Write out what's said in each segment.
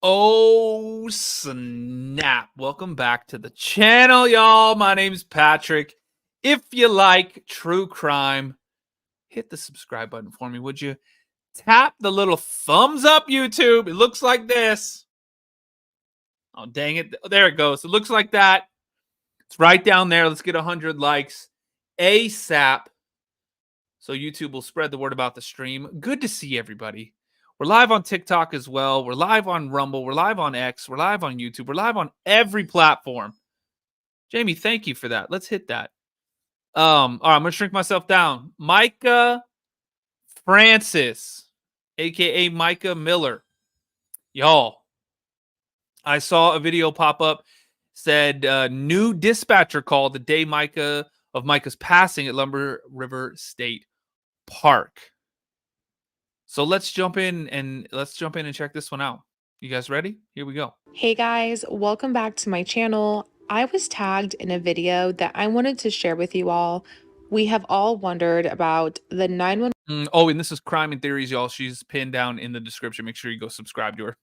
Oh, snap. Welcome back to the channel, y'all. My name's Patrick. If you like true crime, hit the subscribe button for me, would you? Tap the little thumbs up, YouTube. It looks like this. Oh, dang it. There it goes. It looks like that. It's right down there. Let's get 100 likes ASAP so YouTube will spread the word about the stream. Good to see everybody. We're live on TikTok as well. We're live on Rumble. We're live on X. We're live on YouTube. We're live on every platform. Jamie, thank you for that. Let's hit that. All right, I'm going to shrink myself down. Mica Francis, a.k.a. Mica Miller. Y'all, I saw a video pop up, said new dispatcher call the day of Mica's passing at Lumber River State Park. So let's jump in and check this one out. You guys ready? Here we go. Hey guys, welcome back to my channel. I was tagged in a video that I wanted to share with you all. We have all wondered about the 911 Oh, and this is Crime and Theories, y'all. She's pinned down in the description. Make sure you go subscribe to her.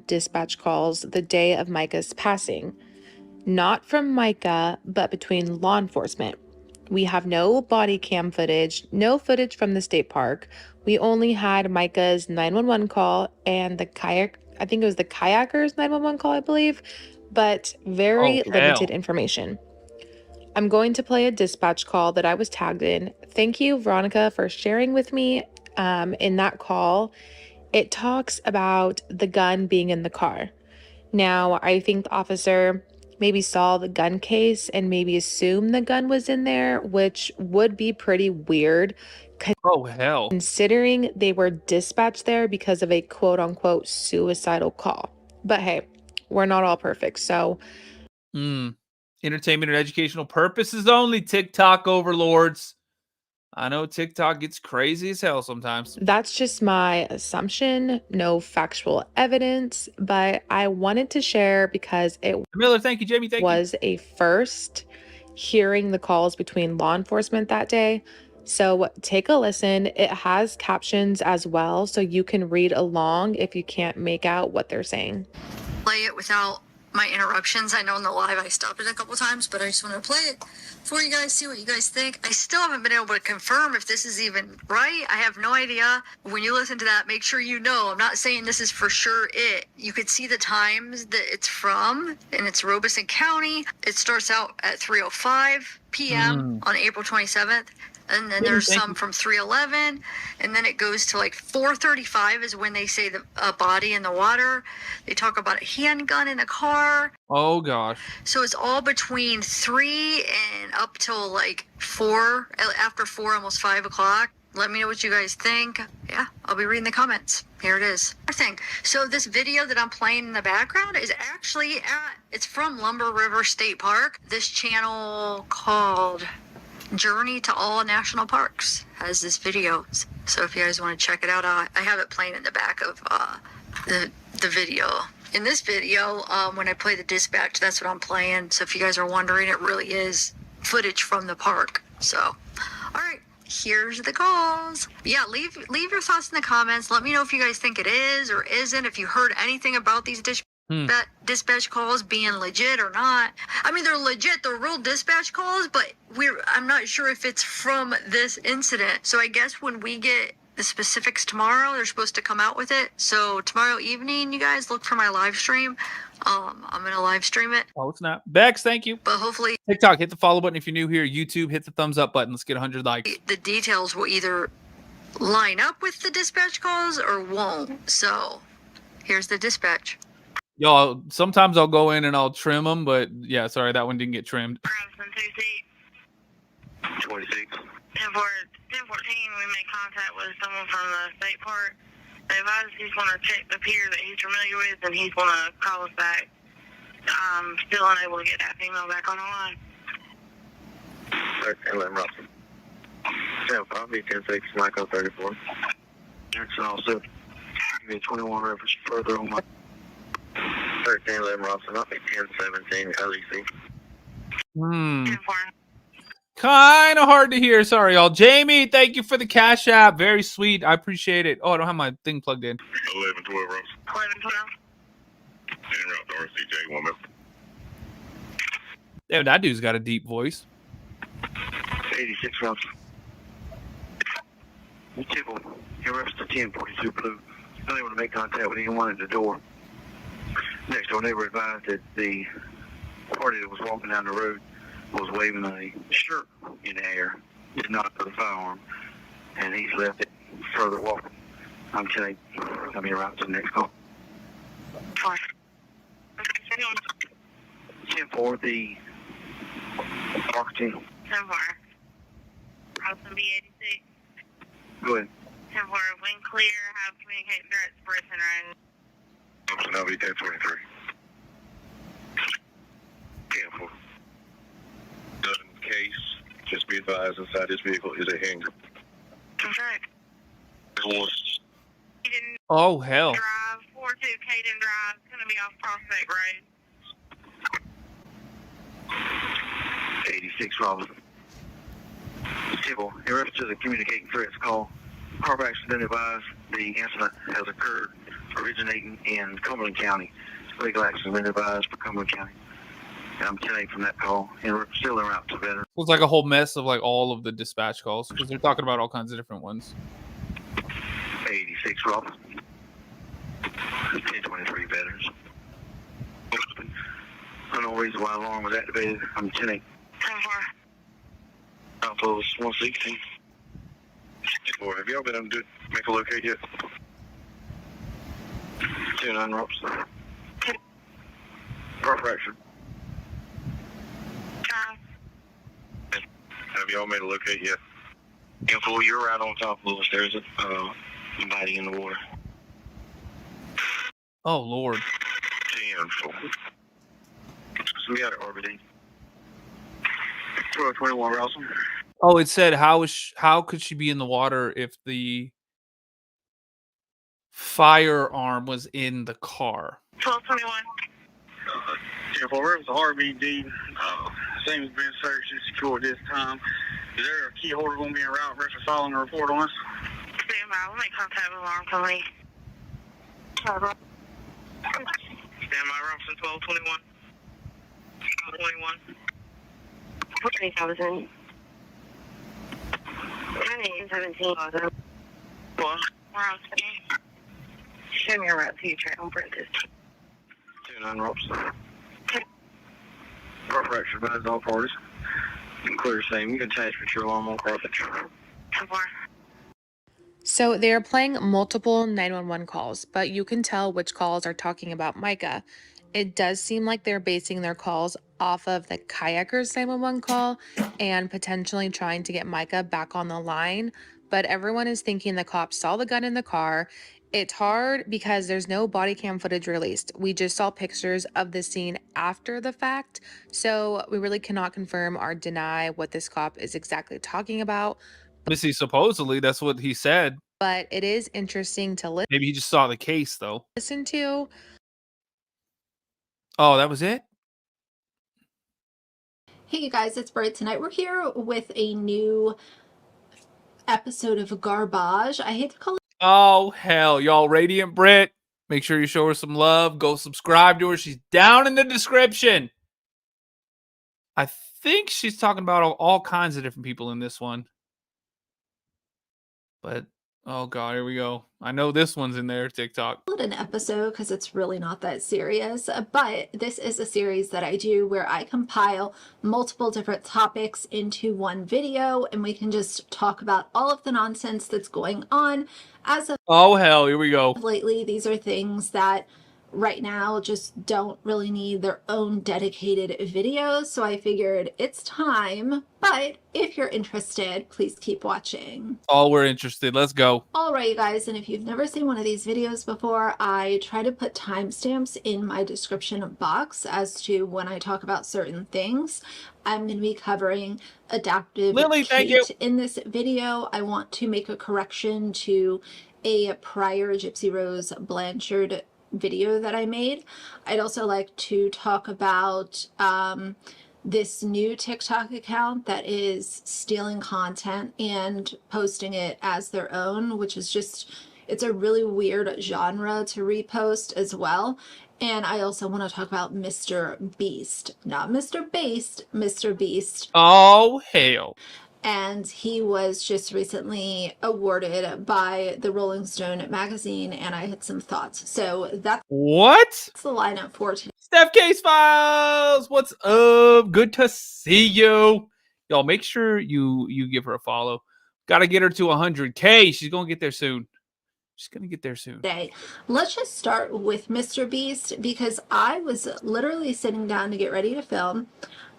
Dispatch calls the day of Mica's passing. Not from Mica, but between law enforcement. We have no body cam footage, no footage from the state park. We only had Mica's 911 call and the I think it was the kayaker's 911 call, I believe, but very limited information. I'm going to play a dispatch call that I was tagged in. Thank you, Veronica, for sharing with me. In that call, it talks about the gun being in the car. Now, I think the officer maybe saw the gun case and maybe assumed the gun was in there, which would be pretty weird. Oh, hell. Considering they were dispatched there because of a quote-unquote suicidal call. But hey, we're not all perfect, so... Entertainment and educational purposes only, TikTok overlords. I know TikTok gets crazy as hell sometimes. That's just my assumption, no factual evidence, but I wanted to share because it Miller, thank you, Jamie, thank was a first hearing the calls between law enforcement that day. So take a listen. It has captions as well, so you can read along if you can't make out what they're saying. Play it without my interruptions. I know in the live I stopped it a couple times, but I just want to play it for you guys, see what you guys think. I still haven't been able to confirm if this is even right. I have no idea. When you listen to that, make sure you know. I'm not saying this is for sure it. You could see the times that it's from, and it's Robeson County. It starts out at 3:05 p.m. on April 27th. And then there's some from 3:11, and then it goes to like 4:35 is when they say the body in the water. They talk about a handgun in the car. Oh gosh. So it's all between 3 and up till like 4, after 4, almost 5 o'clock. Let me know what you guys think. Yeah, I'll be reading the comments. Here it is. So this video that I'm playing in the background is actually it's from Lumber River State Park. This channel called Journey to All National Parks has this video, so if you guys want to check it out, I have it playing in the back of the video. In this video, when I play the dispatch, that's what I'm playing. So if you guys are wondering, it really is footage from the park. So, all right, here's the calls. Yeah, leave your thoughts in the comments. Let me know if you guys think it is or isn't. If you heard anything about these dispatch calls being legit or not. I mean, they're legit, they're real dispatch calls, but I'm not sure if it's from this incident. So I guess when we get the specifics tomorrow, they're supposed to come out with it. So tomorrow evening, you guys look for my live stream. I'm gonna live stream it. Oh, it's not. Bex, thank you. But hopefully TikTok, hit the follow button if you're new here. YouTube, hit the thumbs up button. Let's get 100 likes. The details will either line up with the dispatch calls or won't. So here's the dispatch. Y'all, sometimes I'll go in and I'll trim them, but yeah, sorry, that one didn't get trimmed. 26. 1014, we made contact with someone from the state park. They advised he's going to check the pier that he's familiar with, and he's going to call us back. I'm still unable to get that female back on the line. 11 Russell. 10-5, 10-6, Michael 34. That's all set. Give me 21 reference further on my 13-11 Russell, not me 10-17 LEC. Kind of hard to hear. Sorry, y'all. Jamie, thank you for the Cash App. Very sweet. I appreciate it. Oh, I don't have my thing plugged in. 11-12 Russell. 11-12. route to RCJ, 1 minute. Damn, that dude's got a deep voice. 86 routes. Tibble, in reference to 1042 Blue, unable to make contact with anyone at the door. Next door neighbor advised that the party that was walking down the road was waving a shirt in the air, did not have a firearm, and he's left it further walking. I'm telling you, I'm here right to the next call. 10-4, the marketing. 10-4. House and B86. Go ahead. 10-4, when clear, have communicate threats, person right. Option LV 1023. 10-4. Done case. Just be advised, inside this vehicle is a hanger. Correct. Caden Oh, hell. Drive, 42 Caden Drive, it's going to be off Prospect Road. 86 Robin. Civil, in reference to the communicating threats call, Carfax has been advised the incident has occurred originating in Cumberland County. Legal action has been advised for Cumberland County. And I'm telling you from that call, and we're still en route to veterans. It's like a whole mess of like all of the dispatch calls because they're talking about all kinds of different ones. 86 Robin. 1023 veterans. I don't know reason why alarm was activated. I'm 10-8. 10-4. Outpost 116. 4. Have y'all been able to make a locate yet? 2-9 ropes. Car fracture. Have y'all made a locate yet? Info, you're right on top of us. There's a body in the water. Oh, Lord. 10-4. So we got it, RBD. 1221 Rousen. Oh, it said how could she be in the water if the firearm was in the car? 1221. 10-4, where's the RBD? Same has been searched and secured this time. Is there a key holder going to be en route versus filing a report on us? Stand by, we'll make contact with alarm company. Stand by, Robinson 1221. 1221. What case I was in? 9-8-17. What? Where I was sitting. Show me a route to you, try on Princess. 2-9 ropes. Car fracture advised all parties. Clear same. You can attach with your alarm on Carthage. 10-4. So they're playing multiple 911 calls, but you can tell which calls are talking about Mica. It does seem like they're basing their calls off of the kayaker's 911 call and potentially trying to get Mica back on the line, but everyone is thinking the cops saw the gun in the car. It's hard because there's no body cam footage released. We just saw pictures of the scene after the fact, so we really cannot confirm or deny what this cop is exactly talking about. Missy, supposedly that's what he said. But it is interesting to Maybe he just saw the case though. listen to. Oh, that was it? Hey you guys, it's Britt. Tonight we're here with a new episode of Garbage. I hate to call it. Oh, hell. Y'all, Radiant Brit. Make sure you show her some love. Go subscribe to her. She's down in the description. I think she's talking about all kinds of different people in this one. But, oh, God, here we go. I know this one's in there, TikTok. An episode because it's really not that serious, but this is a series that I do where I compile multiple different topics into one video and we can just talk about all of the nonsense that's going on. As of Oh, hell, here we go. lately, these are things that right now just don't really need their own dedicated videos, so I figured it's time. But if you're interested, please keep watching. Oh, we're interested. Let's go. Alright you guys, and if you've never seen one of these videos before, I try to put timestamps in my description box as to when I talk about certain things. I'm going to be covering Adaptive Lily, thank you. in this video. I want to make a correction to a prior Gypsy Rose Blanchard video that I made. I'd also like to talk about this new TikTok account that is stealing content and posting it as their own, which is just It's a really weird genre to repost as well. And I also want to talk about MrBeast, not MrBeast, MrBeast. Oh, hell. And he was just recently awarded by the Rolling Stone magazine, and I had some thoughts. So that's What? the lineup for today. Steph Case Files, what's up? Good to see you. Y'all, make sure you give her a follow. Got to get her to 100K. She's going to get there soon. She's going to get there soon. Let's just start with MrBeast, because I was literally sitting down to get ready to film.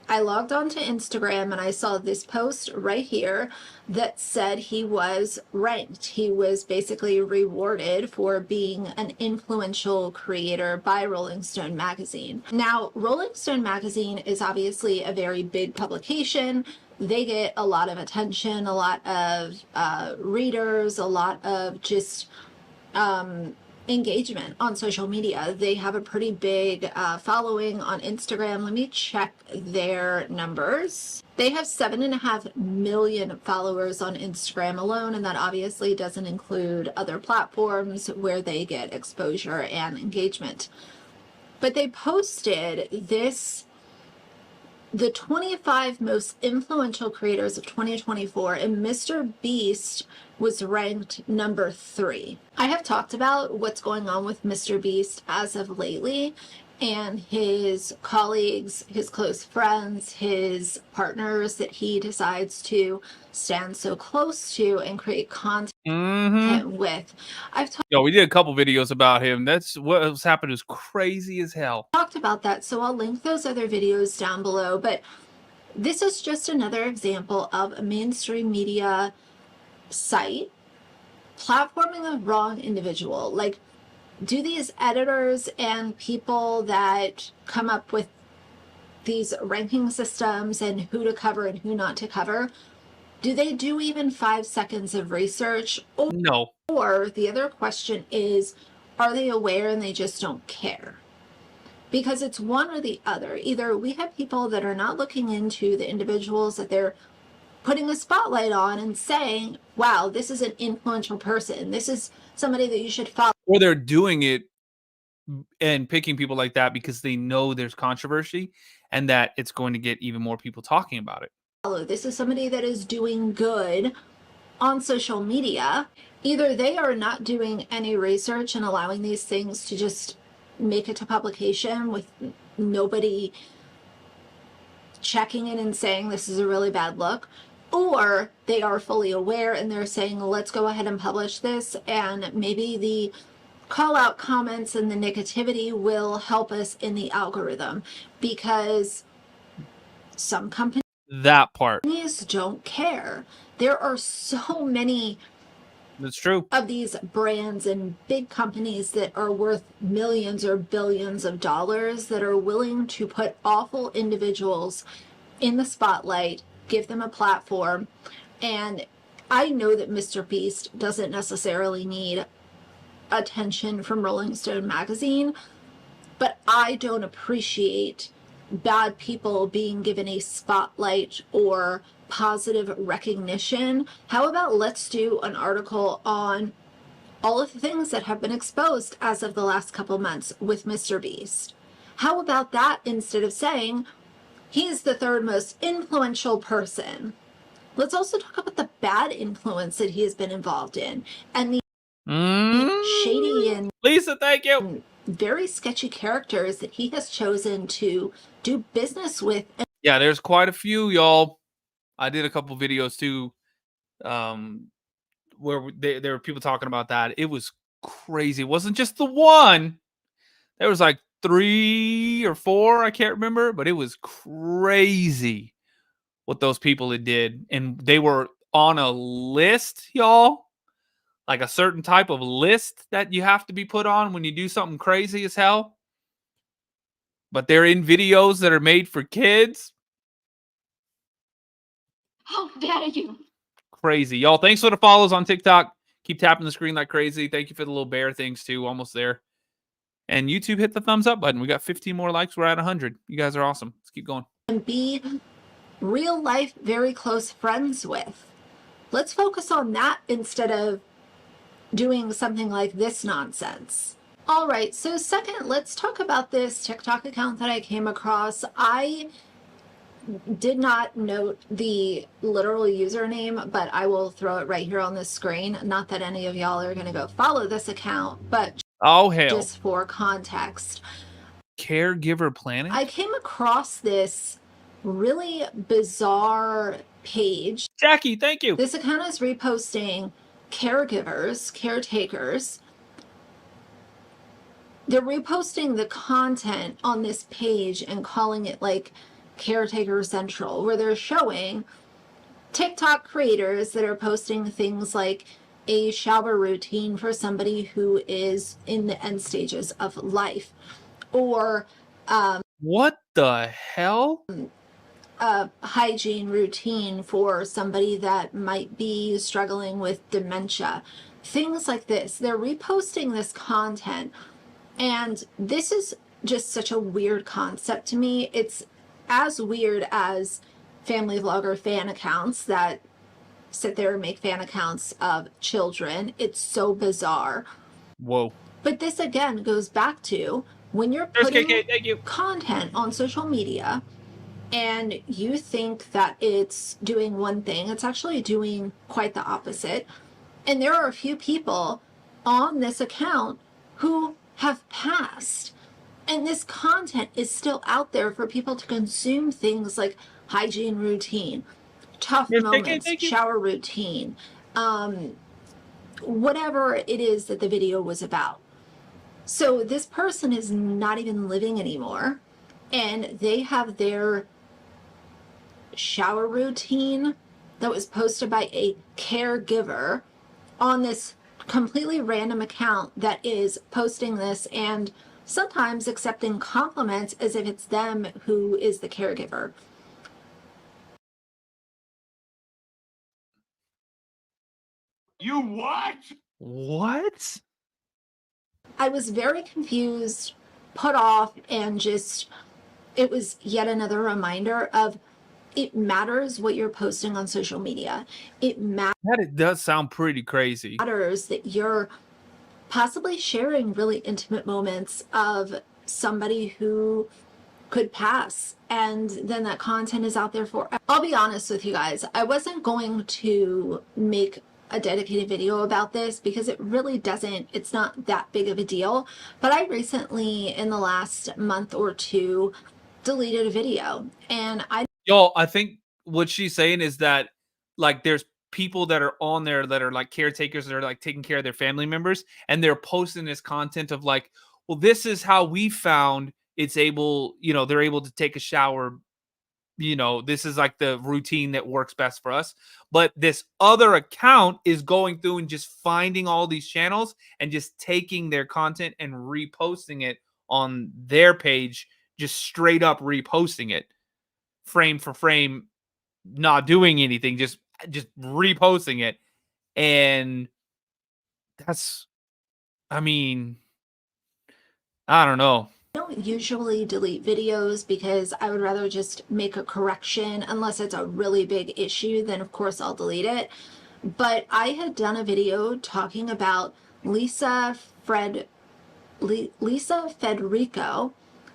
I logged onto Instagram and I saw this post right here that said he was ranked. He was basically rewarded for being an influential creator by Rolling Stone magazine. Now, Rolling Stone magazine is obviously a very big publication. They get a lot of attention, a lot of readers, a lot of just engagement on social media. They have a pretty big following on Instagram. Let me check their numbers. They have 7.5 million followers on Instagram alone, and that obviously doesn't include other platforms where they get exposure and engagement. But they posted this, the 25 most influential creators of 2024, and MrBeast was ranked number 3. I have talked about what's going on with MrBeast as of lately, and his colleagues, his close friends, his partners that he decides to stand so close to and create content with. Yo, we did a couple videos about him. That's what's happened is crazy as hell. Talked about that, so I'll link those other videos down below. But this is just another example of a mainstream media site platforming the wrong individual. Like, do these editors and people that come up with these ranking systems and who to cover and who not to cover, do they do even 5 seconds of research? No. Or the other question is, are they aware and they just don't care? Because it's one or the other. Either we have people that are not looking into the individuals that they're putting a spotlight on and saying, wow, this is an influential person. This is somebody that you should follow. Or they're doing it and picking people like that because they know there's controversy and that it's going to get even more people talking about it. This is somebody that is doing good on social media. Either they are not doing any research and allowing these things to just make it to publication with nobody checking it and saying this is a really bad look, or they are fully aware and they're saying, let's go ahead and publish this, and maybe the call out comments and the negativity will help us in the algorithm, because some companies don't care. There are so many That's true of these brands and big companies that are worth millions or billions of dollars that are willing to put awful individuals in the spotlight, give them a platform. And I know that MrBeast doesn't necessarily need attention from Rolling Stone magazine, but I don't appreciate bad people being given a spotlight or positive recognition. How about let's do an article on all of the things that have been exposed as of the last couple months with MrBeast? How about that, instead of saying he's the 3rd most influential person? Let's also talk about the bad influence that he has been involved in and the shady and Lisa, thank you. Very sketchy characters that he has chosen to do business with. Yeah, there's quite a few, y'all. I did a couple videos too, where there were people talking about that. It was crazy. It wasn't just the one. There was like 3 or 4, I can't remember, but it was crazy what those people had did. And they were on a list, y'all. Like a certain type of list that you have to be put on when you do something crazy as hell. But they're in videos that are made for kids. How dare you? Crazy. Y'all, thanks for the follows on TikTok. Keep tapping the screen like crazy. Thank you for the little bear things too. Almost there. And YouTube, hit the thumbs up button. We got 15 more likes. We're at 100. You guys are awesome. Let's keep going. And be real life, very close friends with. Let's focus on that instead of doing something like this nonsense. All right, so second, let's talk about this TikTok account that I came across. I did not note the literal username, but I will throw it right here on the screen. Not that any of y'all are going to go follow this account, but oh hell, just for context. Caregiver Planet? I came across this really bizarre page. Jackie, thank you. This account is reposting caregivers, caretakers. They're reposting the content on this page and calling it like Caretaker Central, where they're showing TikTok creators that are posting things like a shower routine for somebody who is in the end stages of life, or what the hell? a hygiene routine for somebody that might be struggling with dementia. Things like this. They're reposting this content, and this is just such a weird concept to me. It's as weird as family vlogger fan accounts that sit there and make fan accounts of children. It's so bizarre. Whoa. But this again goes back to when you're putting content on social media and you think that it's doing one thing, it's actually doing quite the opposite. And there are a few people on this account who have passed. And this content is still out there for people to consume, things like hygiene routine, tough moments, shower routine, whatever it is that the video was about. So this person is not even living anymore, and they have their shower routine that was posted by a caregiver on this completely random account that is posting this and sometimes accepting compliments as if it's them who is the caregiver. You what? What? I was very confused, put off, and just, it was yet another reminder of it matters what you're posting on social media. It matters. That it does sound pretty crazy. Matters that you're possibly sharing really intimate moments of somebody who could pass, and then that content is out there for. I'll be honest with you guys, I wasn't going to make a dedicated video about this because it really doesn't, it's not that big of a deal. But I recently, in the last month or two, deleted a video, and I think what she's saying is that like there's people that are on there that are like caretakers that are like taking care of their family members, and they're posting this content of like, well, this is how we found it's able, they're able to take a shower. This is like the routine that works best for us. But this other account is going through and just finding all these channels and just taking their content and reposting it on their page, just straight up reposting it frame for frame, not doing anything, just reposting it. And that's, I don't know. I don't usually delete videos because I would rather just make a correction. Unless it's a really big issue, then of course I'll delete it. But I had done a video talking about Lisa Federico.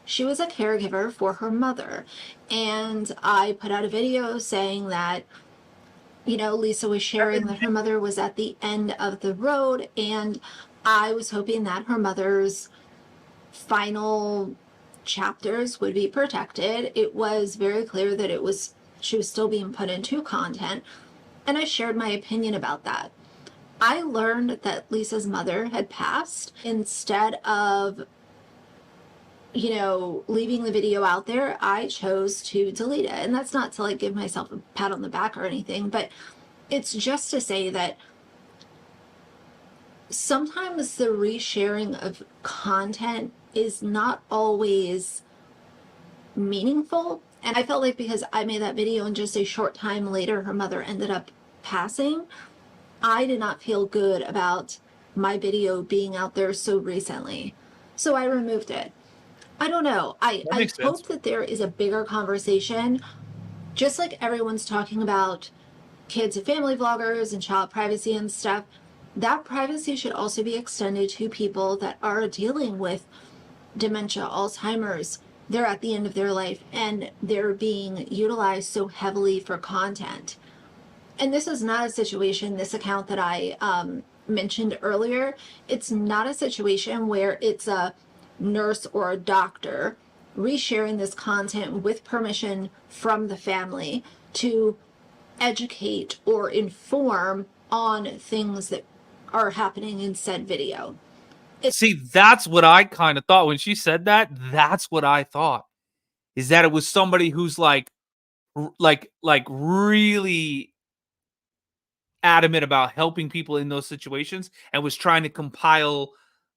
She was a caregiver for her mother, and I put out a video saying that, Lisa was sharing that her mother was at the end of the road, and I was hoping that her mother's final chapters would be protected. It was very clear that she was still being put into content, and I shared my opinion about that. I learned that Lisa's mother had passed. Instead of leaving the video out there, I chose to delete it. And that's not to like give myself a pat on the back or anything, but it's just to say that sometimes the resharing of content is not always meaningful. And I felt like because I made that video and just a short time later her mother ended up passing, I did not feel good about my video being out there so recently. So I removed it. I don't know. I hope that there is a bigger conversation, just like everyone's talking about kids and family vloggers and child privacy and stuff. that privacy should also be extended to people that are dealing with dementia, Alzheimer's. They're at the end of their life and they're being utilized so heavily for content. And this is not a situation, this account that I mentioned earlier, it's not a situation where it's a nurse or a doctor resharing this content with permission from the family to educate or inform on things that are happening in said video. See, that's what I kind of thought when she said that. That's what I thought, is that it was somebody who's like really adamant about helping people in those situations and was trying to compile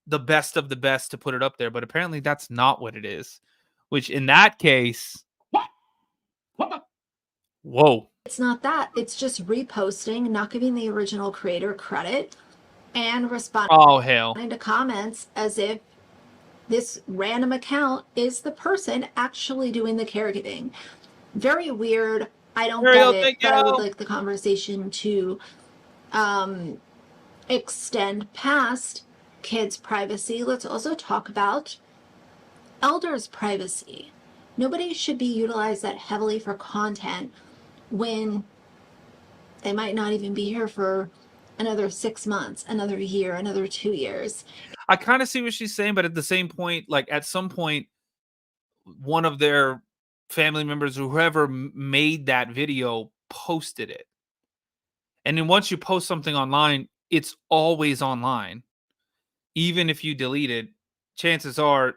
the best of the best to put it up there. But apparently that's not what it is, which in that case, whoa. It's not that. It's just reposting, not giving the original creator credit, and responding to comments as if this random account is the person actually doing the caregiving. Very weird. I don't get it, but I would like the conversation to extend past kids' privacy. Let's also talk about elders' privacy. Nobody should be utilized that heavily for content when they might not even be here for another 6 months, another year, another 2 years. I kind of see what she's saying, but at the same point, like at some point, one of their family members or whoever made that video posted it. And then once you post something online, it's always online. Even if you delete it, chances are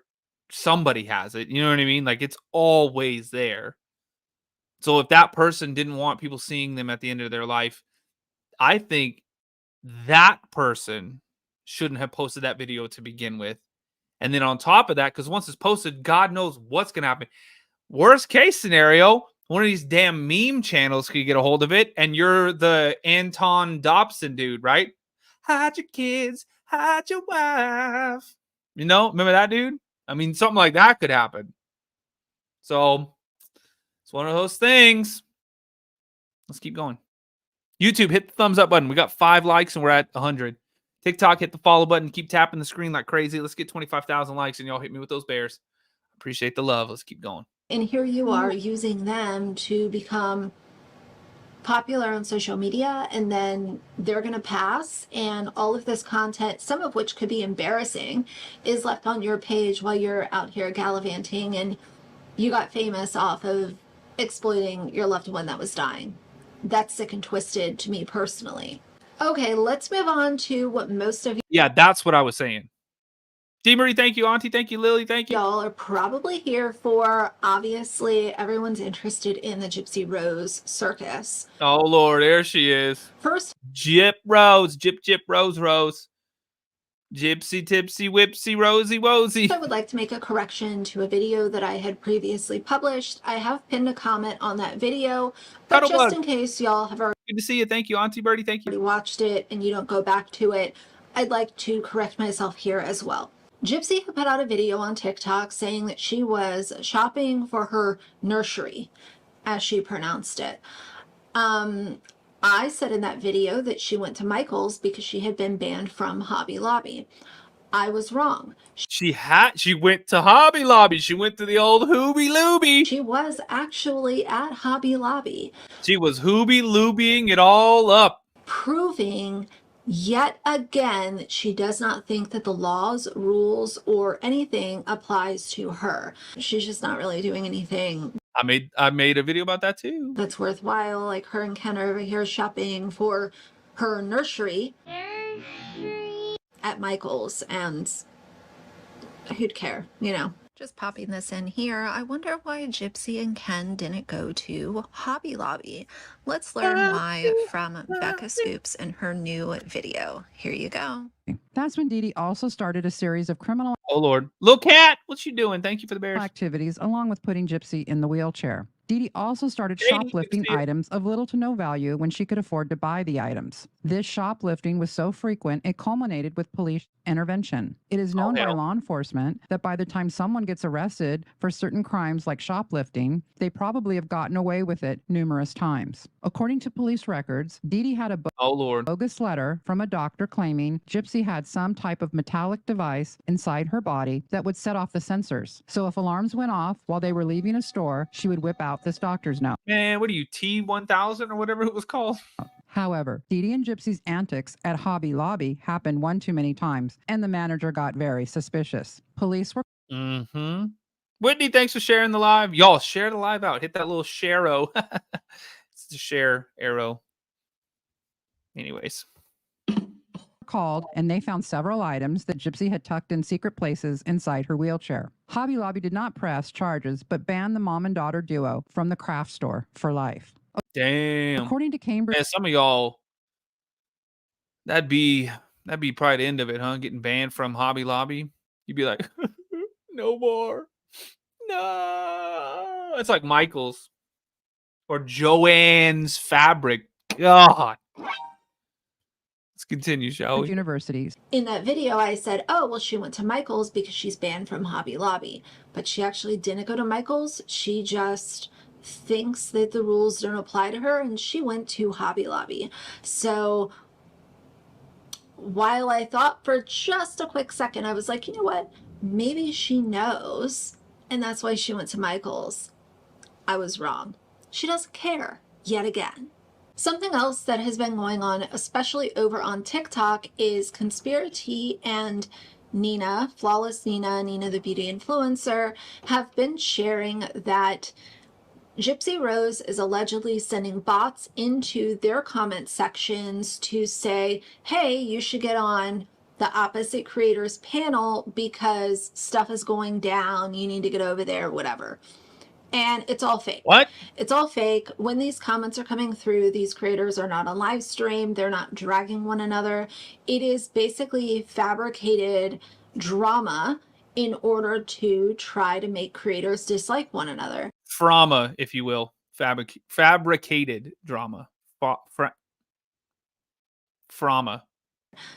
somebody has it. You know what I mean? Like it's always there. So if that person didn't want people seeing them at the end of their life, I think that person shouldn't have posted that video to begin with. And then on top of that, because once it's posted, God knows what's going to happen. Worst case scenario, one of these damn meme channels could get a hold of it, and you're the Anton Dobson dude, right? Hide your kids, hide your wife. You know, remember that dude? I mean, something like that could happen. So it's one of those things. Let's keep going. YouTube, hit the thumbs up button. We got 5 likes and we're at 100. TikTok, hit the follow button. Keep tapping the screen like crazy. Let's get 25,000 likes and y'all hit me with those bears. Appreciate the love. Let's keep going. And here you are using them to become popular on social media, and then they're going to pass, and all of this content, some of which could be embarrassing, is left on your page while you're out here gallivanting, and you got famous off of exploiting your loved one that was dying. That's sick and twisted to me personally. Okay, let's move on to what most of you... Yeah, that's what I was saying. D-Marie, thank you. Auntie, thank you. Lily, thank you. Y'all are probably here for, obviously, everyone's interested in the Gypsy Rose circus. Oh, Lord, there she is. First, Gyp Rose, Gyp Rose Rose. Gypsy Tipsy Whipsy Rosy Wosy. I would like to make a correction to a video that I had previously published. I have pinned a comment on that video, but just in case y'all have already... Good to see you. Thank you, Auntie Birdie. Thank you. ...watched it and you don't go back to it, I'd like to correct myself here as well. Gypsy had put out a video on TikTok saying that she was shopping for her nursery, as she pronounced it. I said in that video that she went to Michael's because she had been banned from Hobby Lobby. I was wrong. She went to Hobby Lobby. She went to the old Hooby Looby. She was actually at Hobby Lobby. She was Hooby Loobying it all up. Proving yet again that she does not think that the laws, rules, or anything applies to her. She's just not really doing anything. I made a video about that too. That's worthwhile. Like her and Ken are over here shopping for her nursery at Michael's, and who'd care, you know? Just popping this in here, I wonder why Gypsy and Ken didn't go to Hobby Lobby. Let's learn why from Becca Scoops in her new video. Here you go. That's when Dee Dee also started a series of criminal Oh Lord. Little cat, what you doing? Thank you for the bears. activities, along with putting Gypsy in the wheelchair. Dee Dee also started Katie, good to shoplifting see you. items of little to no value when she could afford to buy the items. This shoplifting was so frequent, it culminated with police intervention. It is known by hell. law enforcement that by the time someone gets arrested for certain crimes like shoplifting, they probably have gotten away with it numerous times. According to police records, Dee Dee had a Oh, Lord. bogus letter from a doctor claiming Gypsy had some type of metallic device inside her body that would set off the sensors. So if alarms went off while they were leaving a store, she would whip out this doctor's note. Man, what are you, T1000 or whatever it was called? However, Dee Dee and Gypsy's antics at Hobby Lobby happened one too many times, and the manager got very suspicious. Police were Mm-hmm. Whitney, thanks for sharing the live. Y'all, share the live out. Hit that little share-o. It's the share arrow. Anyways. called, and they found several items that Gypsy had tucked in secret places inside her wheelchair. Hobby Lobby did not press charges, but banned the mom and daughter duo from the craft store for life. Damn. According to Cambridge, Man, some of y'all, that'd be probably the end of it, huh? Getting banned from Hobby Lobby. You'd be like, no more. No. It's like Michael's or Joanne's Fabric. God. Let's continue, shall we? Universities. In that video, I said, oh, well, she went to Michael's because she's banned from Hobby Lobby. But she actually didn't go to Michael's. She just thinks that the rules don't apply to her, and she went to Hobby Lobby. So while I thought for just a quick second, I was like, you know what? Maybe she knows, and that's why she went to Michael's. I was wrong. She doesn't care, yet again. Something else that has been going on, especially over on TikTok, is Conspiracy and Nina, Flawless Nina, Nina the Beauty Influencer, have been sharing that Gypsy Rose is allegedly sending bots into their comment sections to say, hey, you should get on the opposite creators panel because stuff is going down, you need to get over there, whatever. And it's all fake. What? It's all fake. When these comments are coming through, these creators are not on live stream. They're not dragging one another. It is basically fabricated drama in order to try to make creators dislike one another. Frama, if you will. Fabricated drama. Frama.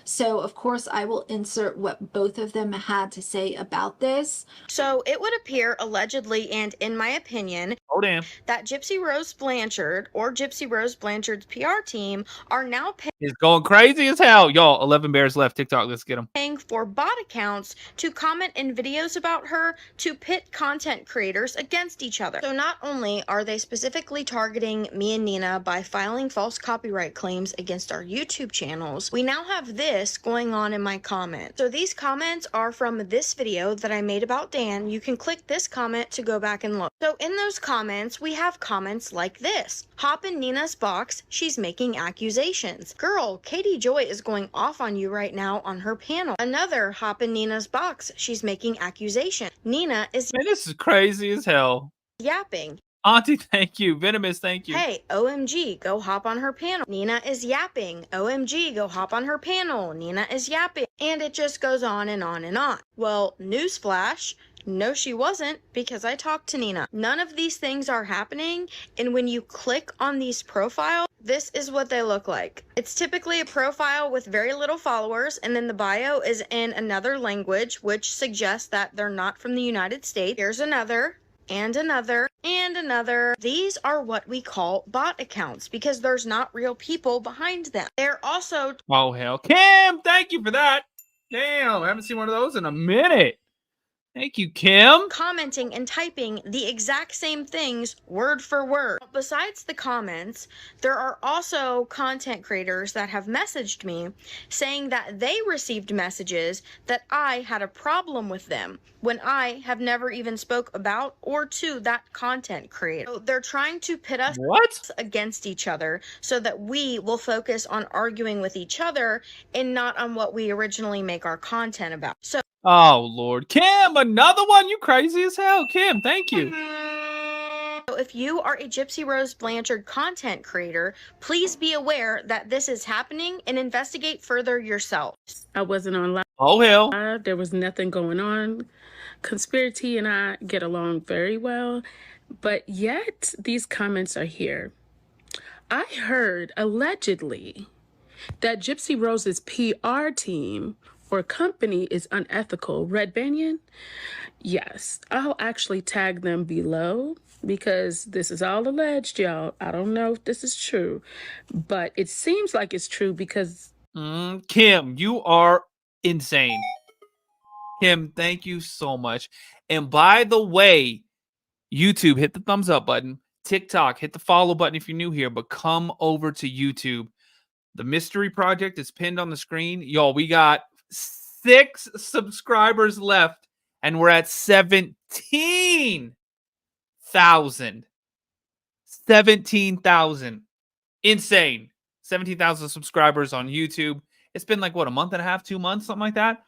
So, of course, I will insert what both of them had to say about this. So, it would appear, allegedly, and in my opinion, Oh, damn. that Gypsy Rose Blanchard or Gypsy Rose Blanchard's PR team are now It's going crazy as hell. Y'all, 11 bears left. TikTok, let's get them. paying for bot accounts to comment in videos about her to pit content creators against each other. So not only are they specifically targeting me and Nina by filing false copyright claims against our YouTube channels, we now have this going on in my comments. So these comments are from this video that I made about Dan. You can click this comment to go back and look. So in those comments, we have comments like this. Hop in Nina's box, she's making accusations. Girl, Katie Joy is going off on you right now on her panel. Another, hop in Nina's box, she's making accusations. Nina is Man, this is crazy as hell. yapping. Auntie, thank you. Venomous, thank you. Hey, OMG, go hop on her panel. Nina is yapping. OMG, go hop on her panel. Nina is yapping. And it just goes on and on and on. Well, newsflash. No, she wasn't, because I talked to Nina. None of these things are happening, and when you click on these profiles, this is what they look like. It's typically a profile with very little followers, and then the bio is in another language, which suggests that they're not from the United States. Here's another, and another, and another. These are what we call bot accounts, because there's not real people behind them. They're also... Oh, hell. Kim, thank you for that. Damn, I haven't seen one of those in a minute. Thank you, Kim. commenting and typing the exact same things word for word. Besides the comments, there are also content creators that have messaged me saying that they received messages that I had a problem with them when I have never even spoke about or to that content creator. So they're trying to pit us against each other so that we will focus on arguing with each other and not on what we originally make our content about. So oh, Lord. Kim, another one? You crazy as hell. Kim, thank you. if you are a Gypsy Rose Blanchard content creator, please be aware that this is happening and investigate further yourself. I wasn't on live. Oh, hell. There was nothing going on. Conspiracy and I get along very well. But yet these comments are here. I heard allegedly that Gypsy Rose's PR team or company is unethical. Red Banyan? Yes, I'll actually tag them below because this is all alleged, y'all. I don't know if this is true, but it seems like it's true because... Kim, you are insane. Kim, thank you so much. And by the way, YouTube, hit the thumbs up button. TikTok, hit the follow button if you're new here, but come over to YouTube. The mystery project is pinned on the screen. Y'all, we got 6 subscribers left, and we're at 17,000. 17,000. Insane. 17,000 subscribers on YouTube. It's been like, what, a month and a half, 2 months, something like that?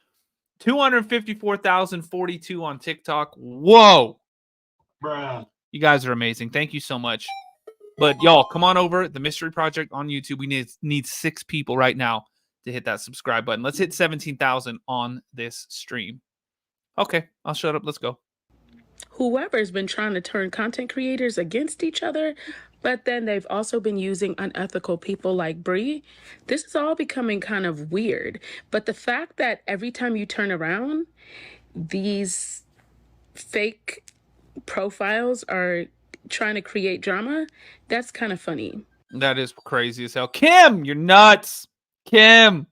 254,042 on TikTok. Whoa. Bruh. You guys are amazing. Thank you so much. But y'all, come on over. The Mystery Project on YouTube. We need 6 people right now to hit that subscribe button. Let's hit 17,000 on this stream. Okay, I'll shut up. Let's go. Whoever's been trying to turn content creators against each other, but then they've also been using unethical people like Bree. This is all becoming kind of weird. But the fact that every time you turn around, these fake profiles are trying to create drama, that's kind of funny. That is crazy as hell. Kim, you're nuts. Kim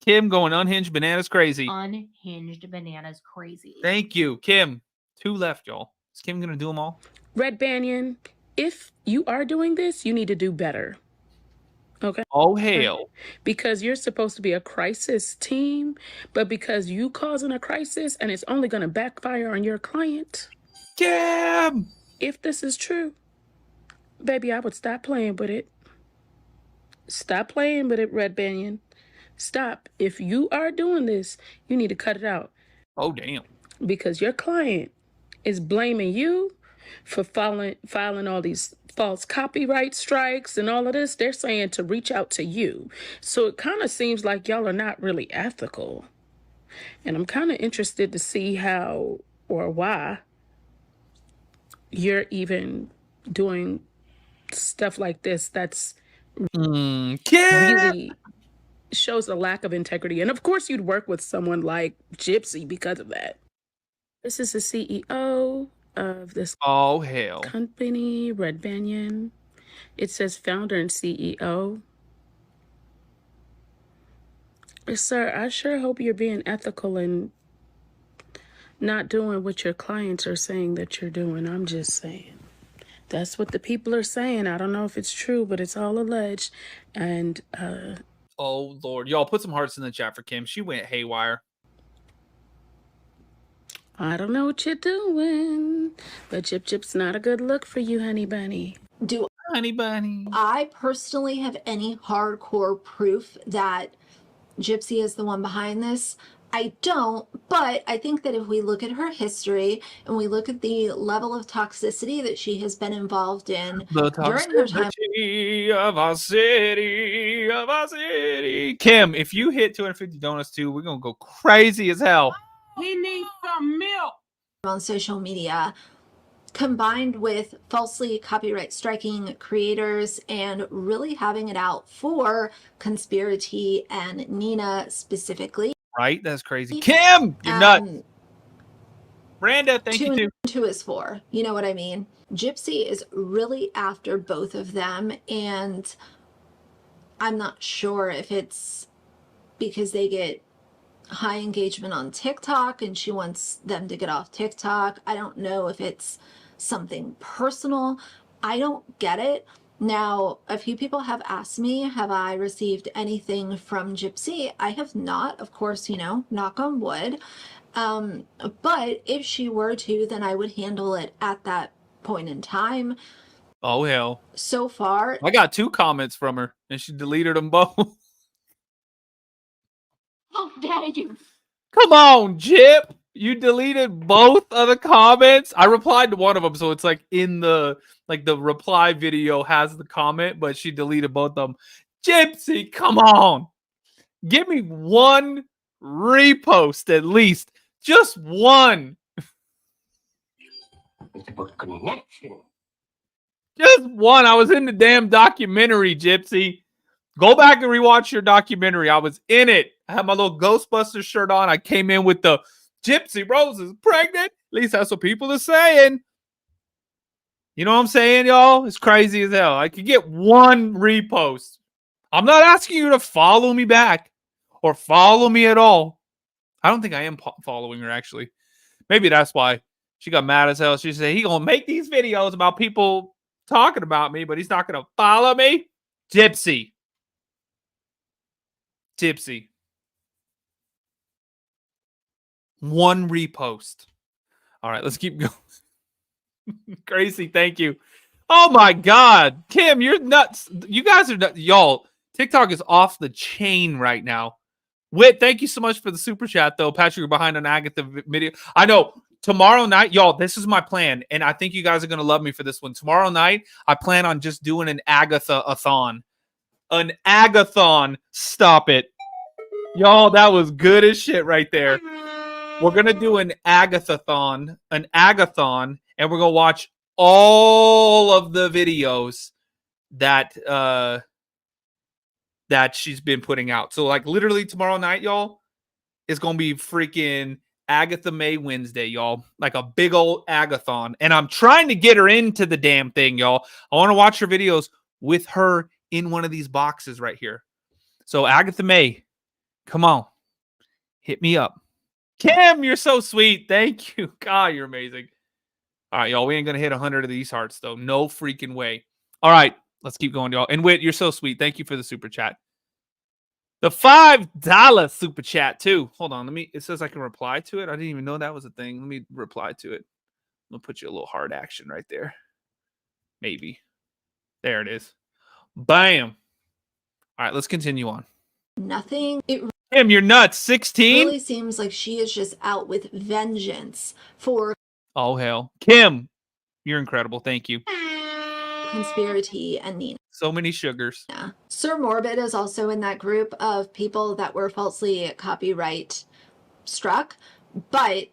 going unhinged bananas crazy. Unhinged bananas crazy. Thank you, Kim. 2 left, y'all. Is Kim gonna do them all? Red Banyan, if you are doing this, you need to do better. Okay. Oh, hell. Because you're supposed to be a crisis team, but because you causing a crisis and it's only going to backfire on your client. Kim! If this is true, baby, I would stop playing with it. Stop playing with it, Red Banyan. Stop. If you are doing this, you need to cut it out. Oh, damn. Because your client is blaming you for filing all these false copyright strikes and all of this. They're saying to reach out to you. So it kind of seems like y'all are not really ethical. And I'm kind of interested to see how or why you're even doing stuff like this that's really shows a lack of integrity. And of course you'd work with someone like Gypsy because of that. This is the CEO of this company, Red Banyan. It says founder and CEO. Sir, I sure hope you're being ethical and not doing what your clients are saying that you're doing. I'm just saying. That's what the people are saying. I don't know if it's true, but it's all alleged. And oh, Lord. Y'all, put some hearts in the chat for Kim. She went haywire. I don't know what you're doing, but Chip's not a good look for you, honey bunny. Honey bunny. I personally have any hardcore proof that Gypsy is the one behind this? I don't, but I think that if we look at her history and we look at the level of toxicity that she has been involved in during her time of our city, Kim, if you hit 250 donuts too, we're gonna go crazy as hell. We need some milk on social media, combined with falsely copyright striking creators and really having it out for Conspiracy and Nina specifically. Right? That's crazy. Kim, you're nuts. Branda, thank you too. 2 is 4. You know what I mean? Gypsy is really after both of them, and I'm not sure if it's because they get high engagement on TikTok and she wants them to get off TikTok. I don't know if it's something personal. I don't get it. Now, a few people have asked me, have I received anything from Gypsy? I have not, of course, you know, knock on wood. But if she were to, then I would handle it at that point in time. Oh, hell. So far, I got 2 comments from her and she deleted them both. How dare you? Come on, Jip. You deleted both of the comments. I replied to one of them, so it's like in the reply video has the comment, but she deleted both of them. Gypsy, come on. Give me 1 repost at least. Just 1. It's about connection. Just one. I was in the damn documentary, Gypsy. Go back and rewatch your documentary. I was in it. I had my little Ghostbusters shirt on. I came in with the Gypsy Rose is pregnant. At least that's what people are saying. You know what I'm saying, y'all? It's crazy as hell. I could get one repost. I'm not asking you to follow me back or follow me at all. I don't think I am following her, actually. Maybe that's why she got mad as hell. She said, he going to make these videos about people talking about me, but he's not going to follow me. Gypsy. One repost. All right, let's keep going. Gracie, thank you. Oh my God. Kim, you're nuts. You guys are nuts. Y'all, TikTok is off the chain right now. Whit, thank you so much for the super chat, though. Patrick, you're behind on Agatha video. I know. Tomorrow night, y'all, this is my plan, and I think you guys are going to love me for this one. Tomorrow night, I plan on just doing an Agatha-a-thon. An Agathon. Stop it. Y'all, that was good as shit right there. We're going to do an Agathathon, and we're going to watch all of the videos that that she's been putting out. So, like, literally tomorrow night, y'all, is going to be freaking Agatha May Wednesday, y'all. Like a big old Agathon. And I'm trying to get her into the damn thing, y'all. I want to watch her videos with her in one of these boxes right here. So, Agatha May, come on. Hit me up. Kim, you're so sweet. Thank you. God, you're amazing. All right, y'all. We ain't going to hit 100 of these hearts, though. No freaking way. All right. Let's keep going, y'all. And Whit, you're so sweet. Thank you for the super chat. The $5 super chat, too. Hold on. It says I can reply to it. I didn't even know that was a thing. Let me reply to it. I'm going to put you a little hard action right there. Maybe. There it is. Bam. All right, let's continue on. Nothing. It Kim, you're nuts. 16? really seems like she is just out with vengeance for Oh, hell. Kim, you're incredible. Thank you. Conspiracy and Nina. So many sugars. Yeah. Sir Morbid is also in that group of people that were falsely copyright struck, but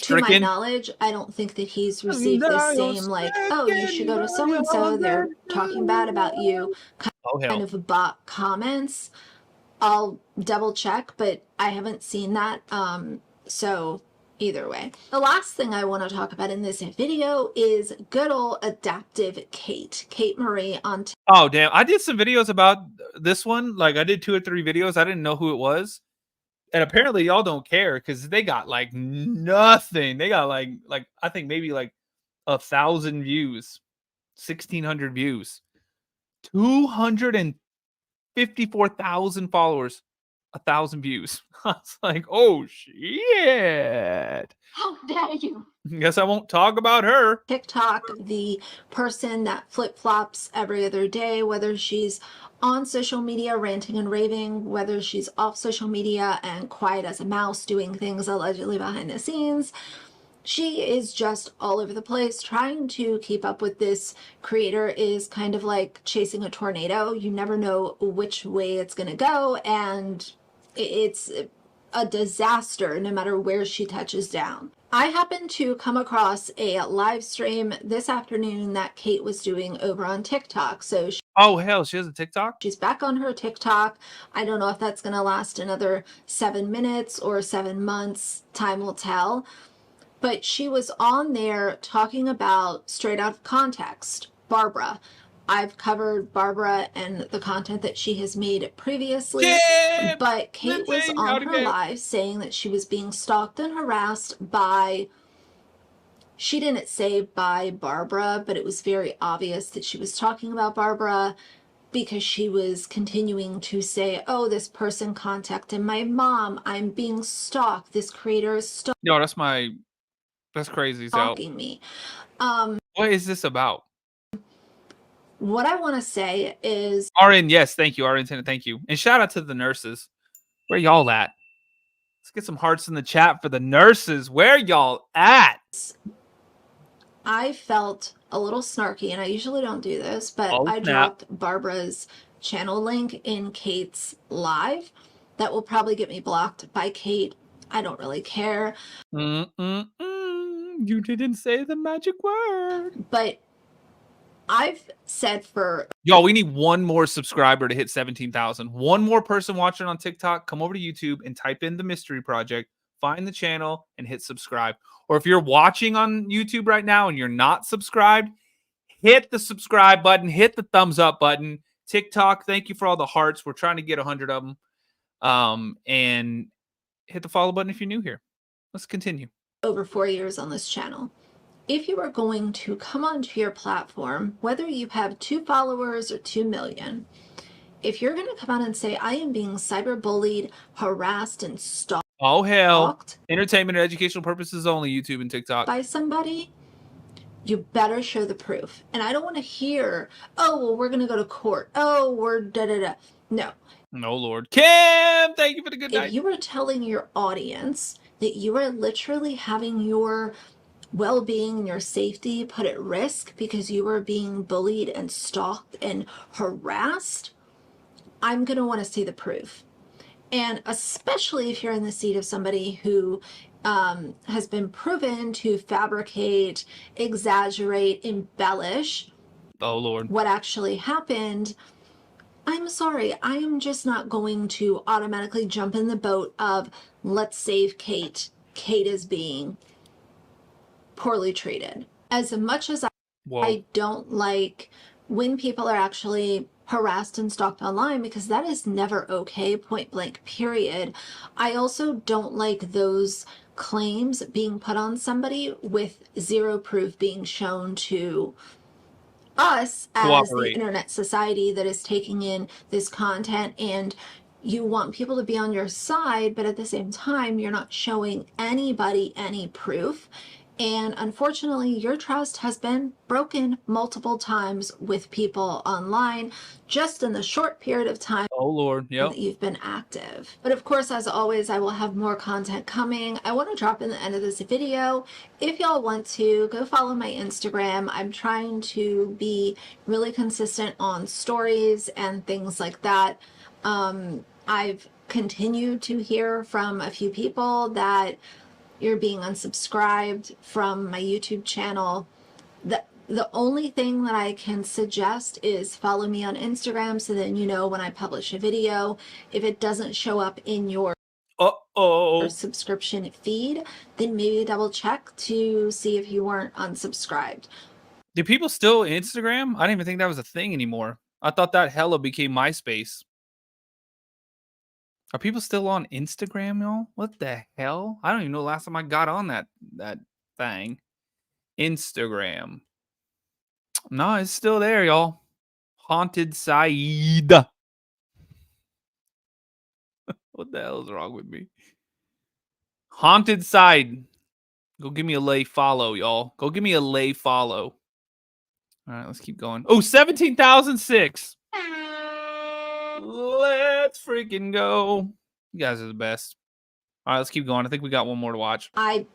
to my knowledge, I don't think that he's received the same, like, oh, you should go to so-and-so, they're talking bad about you, kind of bot comments. I'll double check, but I haven't seen that. So either way. The last thing I want to talk about in this video is good old Adaptive Kate Marie on Oh, damn. I did some videos about this one. Like, I did 2 or 3 videos. I didn't know who it was. And apparently y'all don't care because they got like nothing. They got like I think maybe like 1,000 views, 1,600 views, 254,000 followers, 1,000 views. I was like, oh shit. How dare you? Guess I won't talk about her. TikTok, the person that flip-flops every other day, whether she's on social media ranting and raving, whether she's off social media and quiet as a mouse doing things allegedly behind the scenes. She is just all over the place. Trying to keep up with this creator is kind of like chasing a tornado. You never know which way it's going to go, and it's a disaster no matter where she touches down. I happened to come across a live stream this afternoon that Kate was doing over on TikTok. So oh, hell, she has a TikTok? She's back on her TikTok. I don't know if that's going to last another 7 minutes or 7 months. Time will tell. But she was on there talking about, straight out of context, Barbara. I've covered Barbara and the content that she has made previously, but Kate was on her live saying that she was being stalked and harassed by, she didn't say by Barbara, but it was very obvious that she was talking about Barbara because she was continuing to say, oh, this person contacted my mom. I'm being stalked. This creator is stalking. No, that's crazy. Stalking me. What is this about? What I want to say is... RN, yes, thank you. RN, thank you. And shout out to the nurses. Where y'all at? Let's get some hearts in the chat for the nurses. Where y'all at? I felt a little snarky, and I usually don't do this, but I dropped Barbara's channel link in Kate's live. That will probably get me blocked by Kate. I don't really care. You didn't say the magic word. But I've said for Y'all, we need one more subscriber to hit 17,000. One more person watching on TikTok, come over to YouTube and type in The Mystery Project, find the channel, and hit subscribe. Or if you're watching on YouTube right now and you're not subscribed, hit the subscribe button, hit the thumbs up button. TikTok, thank you for all the hearts. We're trying to get 100 of them. And hit the follow button if you're new here. Let's continue. over 4 years on this channel. If you are going to come onto your platform, whether you have 2 followers or 2 million, if you're going to come out and say, I am being cyberbullied, harassed, and stalked. Oh, hell. Entertainment and educational purposes only, YouTube and TikTok. By somebody, you better show the proof. And I don't want to hear, oh, well, we're going to go to court. Oh, we're da-da-da. No. No, Lord. Kim, thank you for the good night. If you are telling your audience that you are literally having your well-being and your safety put at risk because you are being bullied and stalked and harassed, I'm going to want to see the proof. And especially if you're in the seat of somebody who has been proven to fabricate, exaggerate, embellish what actually happened, I'm sorry, I am just not going to automatically jump in the boat of let's save Kate. Kate is being poorly treated. As much as I don't like when people are actually harassed and stalked online, because that is never okay, point blank, period. I also don't like those claims being put on somebody with zero proof being shown to us as the internet society that is taking in this content, and you want people to be on your side, but at the same time, you're not showing anybody any proof. And unfortunately, your trust has been broken multiple times with people online just in the short period of time that you've been active. But of course, as always, I will have more content coming. I want to drop in the end of this video. If y'all want to, go follow my Instagram. I'm trying to be really consistent on stories and things like that. I've continued to hear from a few people that you're being unsubscribed from my YouTube channel. The only thing that I can suggest is follow me on Instagram, so then you know when I publish a video. If it doesn't show up in your subscription feed, then maybe double check to see if you weren't unsubscribed. Do people still Instagram? I didn't even think that was a thing anymore. I thought that hella became MySpace. Are people still on Instagram, y'all? What the hell? I don't even know the last time I got on that thing. Instagram. No, it's still there, y'all. Haunted Saeed. What the hell is wrong with me? Haunted Side. Go give me a lay follow, y'all. Go give me a lay follow. All right, let's keep going. Oh, 17,006. Let's freaking go. You guys are the best. All right, let's keep going. I think we got one more to watch. I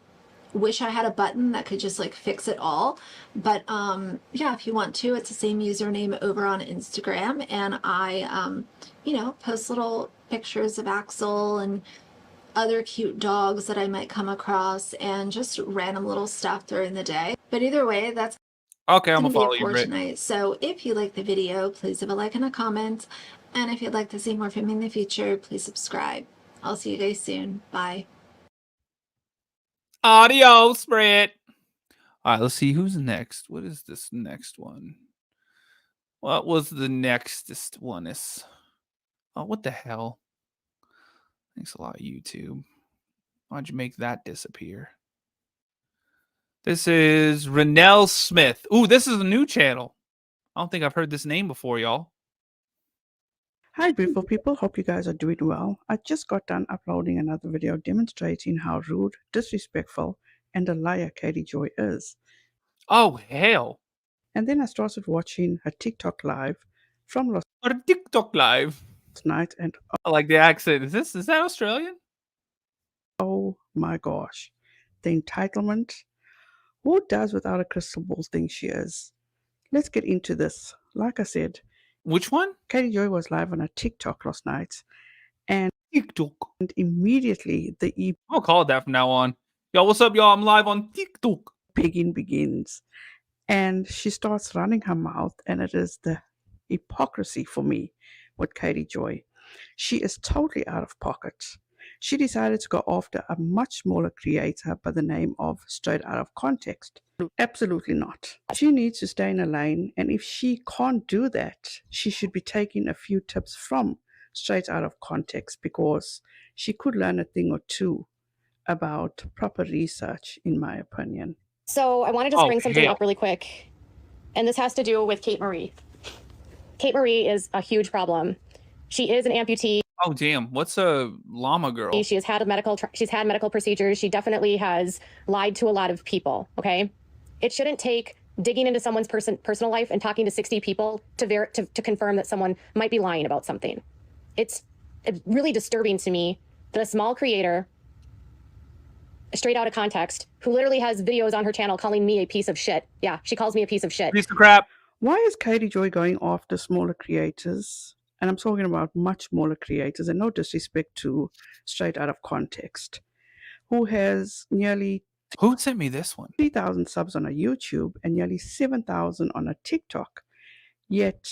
wish I had a button that could just like fix it all, but yeah, if you want to, it's the same username over on Instagram, and I you know, post little pictures of Axel and other cute dogs that I might come across, and just random little stuff during the day. But either way, that's okay. I'm gonna follow you, for tonight. So if you like the video, please leave a like and a comment, and if you'd like to see more from me in the future, please subscribe. I'll see you guys soon. Bye. Adios, Brett. All right, let's see who's next. What is this next one? What was the nextest one? Oh, what the hell? Thanks a lot, YouTube. Why'd you make that disappear? This is Renell Smith. Ooh, this is a new channel. I don't think I've heard this name before, y'all. Hi, beautiful people. Hope you guys are doing well. I just got done uploading another video demonstrating how rude, disrespectful, and a liar Katie Joy is. Oh, hell. And then I started watching her TikTok live from last night, and I like the accent. Is that Australian? Oh my gosh. The entitlement. Who does without a crystal ball think she is? Let's get into this. Like I said, which one? Katie Joy was live on a TikTok last night, and immediately the I'll call it that from now on. Yo, what's up, y'all? I'm live on TikTok. Begins. And she starts running her mouth, and it is the hypocrisy for me with Katie Joy. She is totally out of pocket. She decided to go after a much smaller creator by the name of Straight Out of Context. Absolutely not. She needs to stay in a lane, and if she can't do that, she should be taking a few tips from Straight Out of Context, because she could learn a thing or two about proper research, in my opinion. So I want to just bring something up really quick, and this has to do with Kate Marie. Kate Marie is a huge problem. She is an amputee. Oh damn! What's a llama girl? She has had she's had medical procedures. She definitely has lied to a lot of people. Okay, it shouldn't take digging into someone's personal life and talking to 60 people to confirm that someone might be lying about something. It's really disturbing to me that a small creator, straight out of context, who literally has videos on her channel calling me a piece of shit. Yeah, she calls me a piece of shit. Piece of crap. Why is Katie Joy going after smaller creators? And I'm talking about much smaller creators, and no disrespect to Straight Out of Context, who has nearly Who sent me this one? 3,000 subs on a YouTube and nearly 7,000 on a TikTok. Yet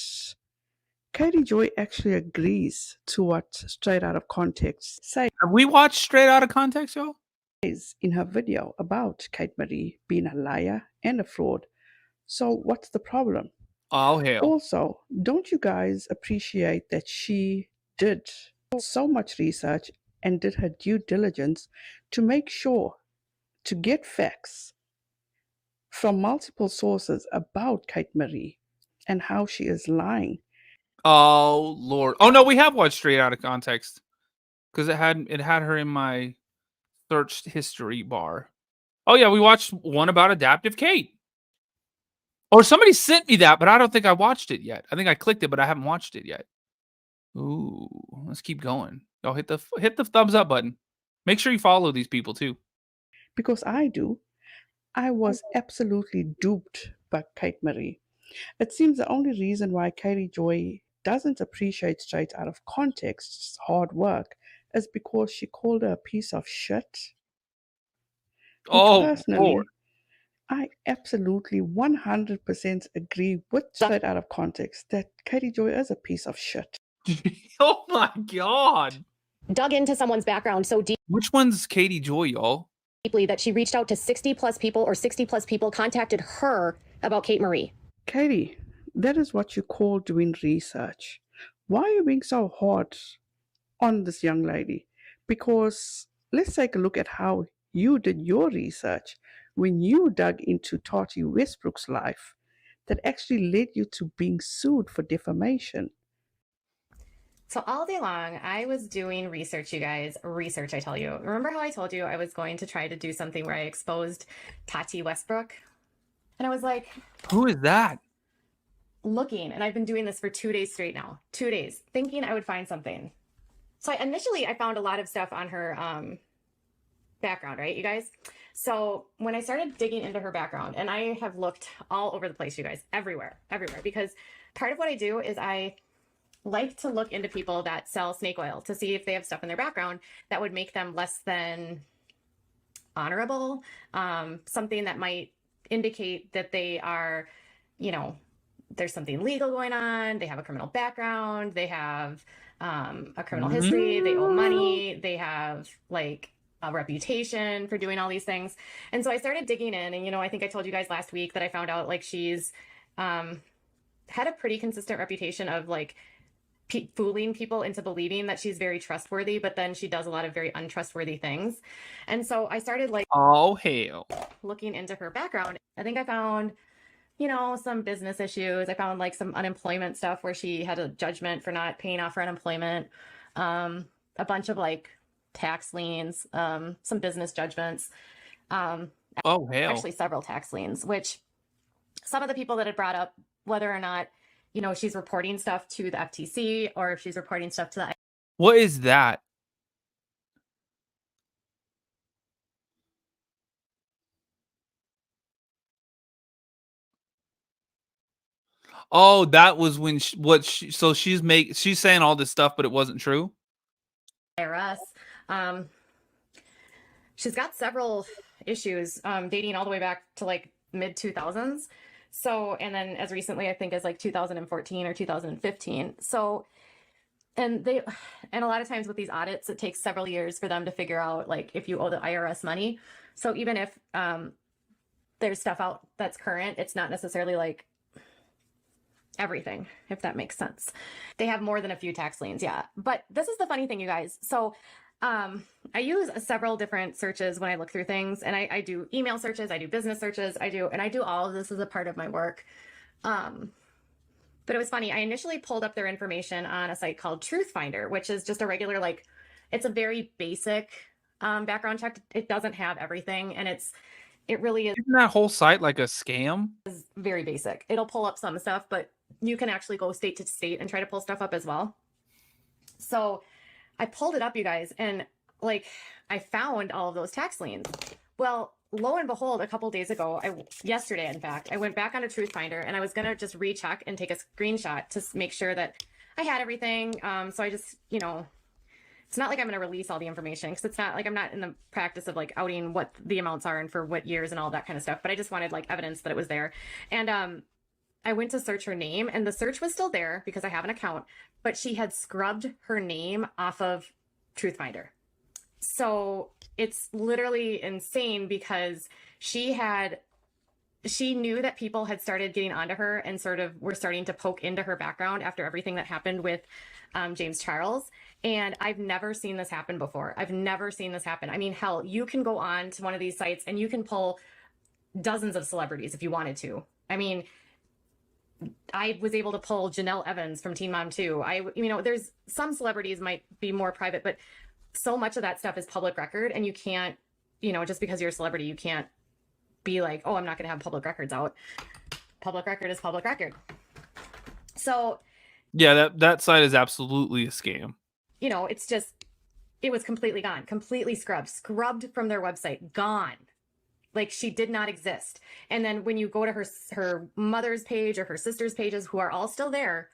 Katie Joy actually agrees to what Straight Out of Context says. Have we watched Straight Out of Context, y'all? In her video about Kate Marie being a liar and a fraud. So what's the problem? Oh hell. Also, don't you guys appreciate that she did so much research and did her due diligence to make sure to get facts from multiple sources about Kate Marie and how she is lying? Oh Lord. Oh no, we have watched Straight Out of Context because it had her in my searched history bar. Oh yeah, we watched one about Adaptive Kate. Or somebody sent me that, but I don't think I watched it yet. I think I clicked it, but I haven't watched it yet. Ooh, let's keep going. Y'all hit the thumbs up button. Make sure you follow these people too. Because I do. I was absolutely duped by Kate Marie. It seems the only reason why Katie Joy doesn't appreciate Straight Out of Context's hard work is because she called her a piece of shit. Oh, personally, Lord. I absolutely 100% agree with Straight Out of Context that Katie Joy is a piece of shit. Oh my God. Dug into someone's background so Which one's Katie Joy, y'all? deeply that she reached out to 60 plus people, or 60 plus people contacted her about Kate Marie. Katie, that is what you call doing research. Why are you being so hard on this young lady? Because let's take a look at how you did your research when you dug into Tati Westbrook's life that actually led you to being sued for defamation. So all day long, I was doing research, you guys. Research, I tell you. Remember how I told you I was going to try to do something where I exposed Tati Westbrook? And I was like, who is that? Looking, and I've been doing this for 2 days straight now. 2 days, thinking I would find something. So initially, I found a lot of stuff on her background, right, you guys? So when I started digging into her background, and I have looked all over the place, you guys, everywhere, because part of what I do is I like to look into people that sell snake oil to see if they have stuff in their background that would make them less than honorable, something that might indicate that they are, you know, there's something legal going on, they have a criminal background, they have a criminal history, they owe money, they have like a reputation for doing all these things. And so I started digging in, and, you know, I think I told you guys last week that I found out like she's had a pretty consistent reputation of like fooling people into believing that she's very trustworthy, but then she does a lot of very untrustworthy things. And so I started like, oh hell, looking into her background. I think I found, you know, some business issues. I found like some unemployment stuff where she had a judgment for not paying off her unemployment, a bunch of like tax liens, some business judgments, oh hell, actually several tax liens, which some of the people that had brought up whether or not, you know, she's reporting stuff to the FTC or if she's reporting stuff to the... What is that? Oh, that was when so she's saying all this stuff, but it wasn't true. IRS. She's got several issues dating all the way back to like mid 2000s. So, and then as recently, I think as like 2014 or 2015. So, and a lot of times with these audits, it takes several years for them to figure out like if you owe the IRS money. So even if there's stuff out that's current, it's not necessarily like everything, if that makes sense. They have more than a few tax liens, yeah. But this is the funny thing, you guys. So I use several different searches when I look through things, and I do email searches, I do business searches, I do all of this as a part of my work. But it was funny. I initially pulled up their information on a site called Truth Finder, which is just a regular, like, it's a very basic background check. It doesn't have everything, and it really is. Isn't that whole site like a scam? Very basic. It'll pull up some stuff, but you can actually go state to state and try to pull stuff up as well. So I pulled it up, you guys, and like I found all of those tax liens. Well, lo and behold, a couple days ago, yesterday, in fact, I went back onto Truth Finder and I was going to just recheck and take a screenshot to make sure that I had everything. So I just, you know, it's not like I'm going to release all the information because it's not like I'm not in the practice of like outing what the amounts are and for what years and all that kind of stuff. But I just wanted like evidence that it was there. And I went to search her name and the search was still there because I have an account, but she had scrubbed her name off of Truth Finder. So it's literally insane because she knew that people had started getting onto her and sort of were starting to poke into her background after everything that happened with James Charles. And I've never seen this happen before. I've never seen this happen. I mean, hell, you can go on to one of these sites and you can pull dozens of celebrities if you wanted to. I mean, I was able to pull Janelle Evans from Teen Mom 2. You know, there's some celebrities might be more private, but so much of that stuff is public record, and you can't, you know, just because you're a celebrity, you can't be like, oh, I'm not going to have public records out. Public record is public record. So yeah, that site is absolutely a scam. You know, it's just, it was completely gone, completely scrubbed from their website, gone. Like she did not exist. And then when you go to her mother's page or her sister's pages, who are all still there,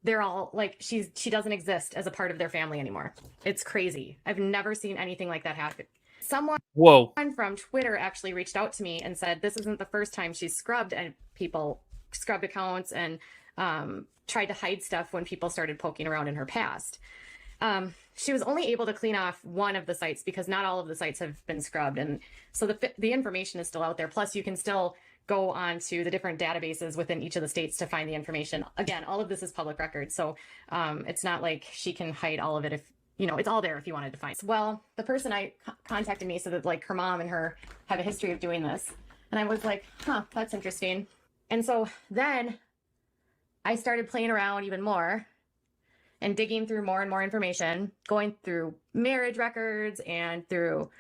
they're all like, she doesn't exist as a part of their family anymore. It's crazy. I've never seen anything like that happen. Someone from Twitter actually reached out to me and said, this isn't the first time she's scrubbed accounts and tried to hide stuff when people started poking around in her past. She was only able to clean off one of the sites because not all of the sites have been scrubbed. And so the information is still out there. Plus you can still go on to the different databases within each of the states to find the information. Again, all of this is public record. So it's not like she can hide all of it if, you know, it's all there if you wanted to find. Well, the person contacted me so that like her mom and her have a history of doing this. And I was like, huh, that's interesting. And so then I started playing around even more and digging through more and more information, going through marriage records and through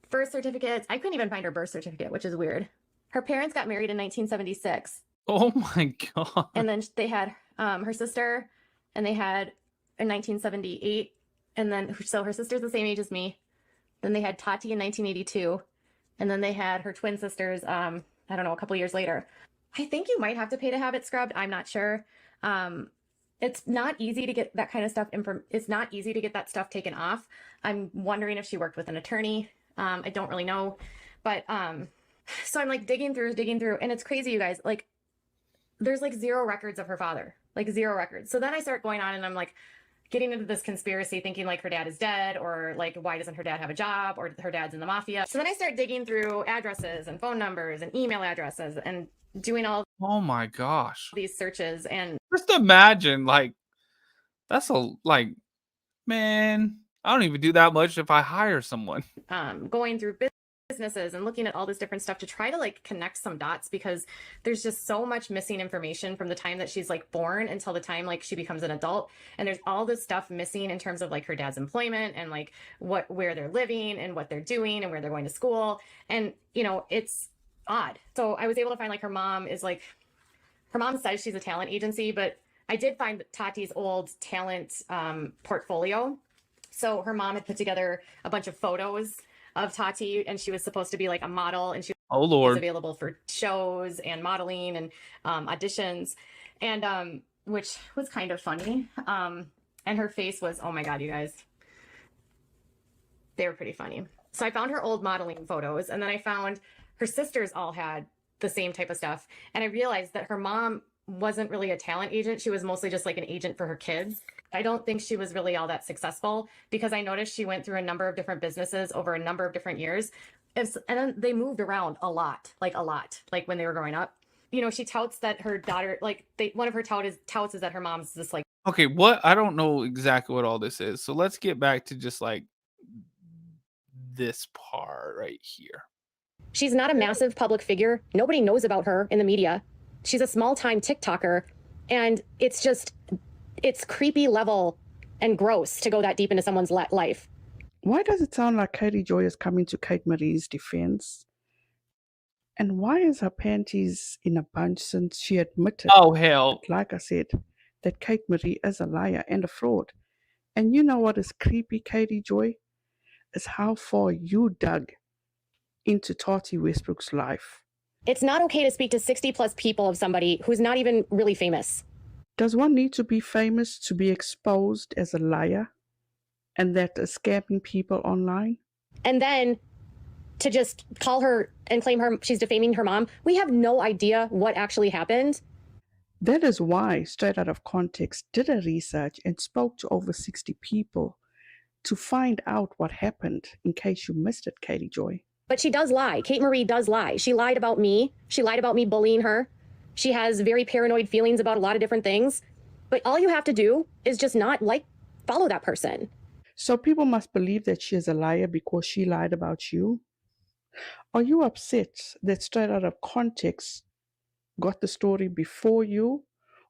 birth certificates. I couldn't even find her birth certificate, which is weird. Her parents got married in 1976. Oh my God. And then they had her sister, and they had in 1978. And then, so her sister's the same age as me. Then they had Tati in 1982. And then they had her twin sisters, I don't know, a couple years later. I think you might have to pay to have it scrubbed. I'm not sure. It's not easy to get that kind of stuff. It's not easy to get that stuff taken off. I'm wondering if she worked with an attorney. I don't really know, but, so I'm like digging through, and it's crazy, you guys, like there's like zero records of her father, like zero records. So then I start going on and I'm like getting into this conspiracy thinking like her dad is dead, or like, why doesn't her dad have a job, or her dad's in the mafia. So then I start digging through addresses and phone numbers and email addresses and doing all oh my gosh these searches. And just imagine, like, that's man, I don't even do that much if I hire someone. Going through businesses and looking at all this different stuff to try to like connect some dots, because there's just so much missing information from the time that she's like born until the time like she becomes an adult. And there's all this stuff missing in terms of like her dad's employment and like where they're living and what they're doing and where they're going to school. And, you know, it's odd. So I was able to find like her mom says she's a talent agency, but I did find Tati's old talent portfolio. So her mom had put together a bunch of photos of Tati, and she was supposed to be like a model, and she was available for shows and modeling and auditions, and which was kind of funny. And her face was, oh my God, you guys, they were pretty funny. So I found her old modeling photos, and then I found Her sisters all had the same type of stuff. And I realized that her mom wasn't really a talent agent. She was mostly just like an agent for her kids. I don't think she was really all that successful because I noticed she went through a number of different businesses over a number of different years. And then they moved around a lot, like when they were growing up. You know, she touts that her daughter, one of her touts is that her mom's this like. Okay, what? I don't know exactly what all this is. So let's get back to just like this part right here. She's not a massive public figure. Nobody knows about her in the media. She's a small-time TikToker. And it's creepy level and gross to go that deep into someone's life. Why does it sound like Katie Joy is coming to Kate Marie's defense? And why is her panties in a bunch since she admitted, oh hell, like I said, that Kate Marie is a liar and a fraud? And you know what is creepy, Katie Joy? Is how far you dug into Tati Westbrook's life. It's not okay to speak to 60 plus people of somebody who's not even really famous. Does one need to be famous to be exposed as a liar and that is scamming people online? And then to just call her and claim she's defaming her mom. We have no idea what actually happened. That is why Straight Out of Context did a research and spoke to over 60 people to find out what happened, in case you missed it, Katie Joy. But she does lie. Kate Marie does lie. She lied about me. She lied about me bullying her. She has very paranoid feelings about a lot of different things. But all you have to do is just not follow that person. So people must believe that she is a liar because she lied about you? Are you upset that Straight Out of Context got the story before you,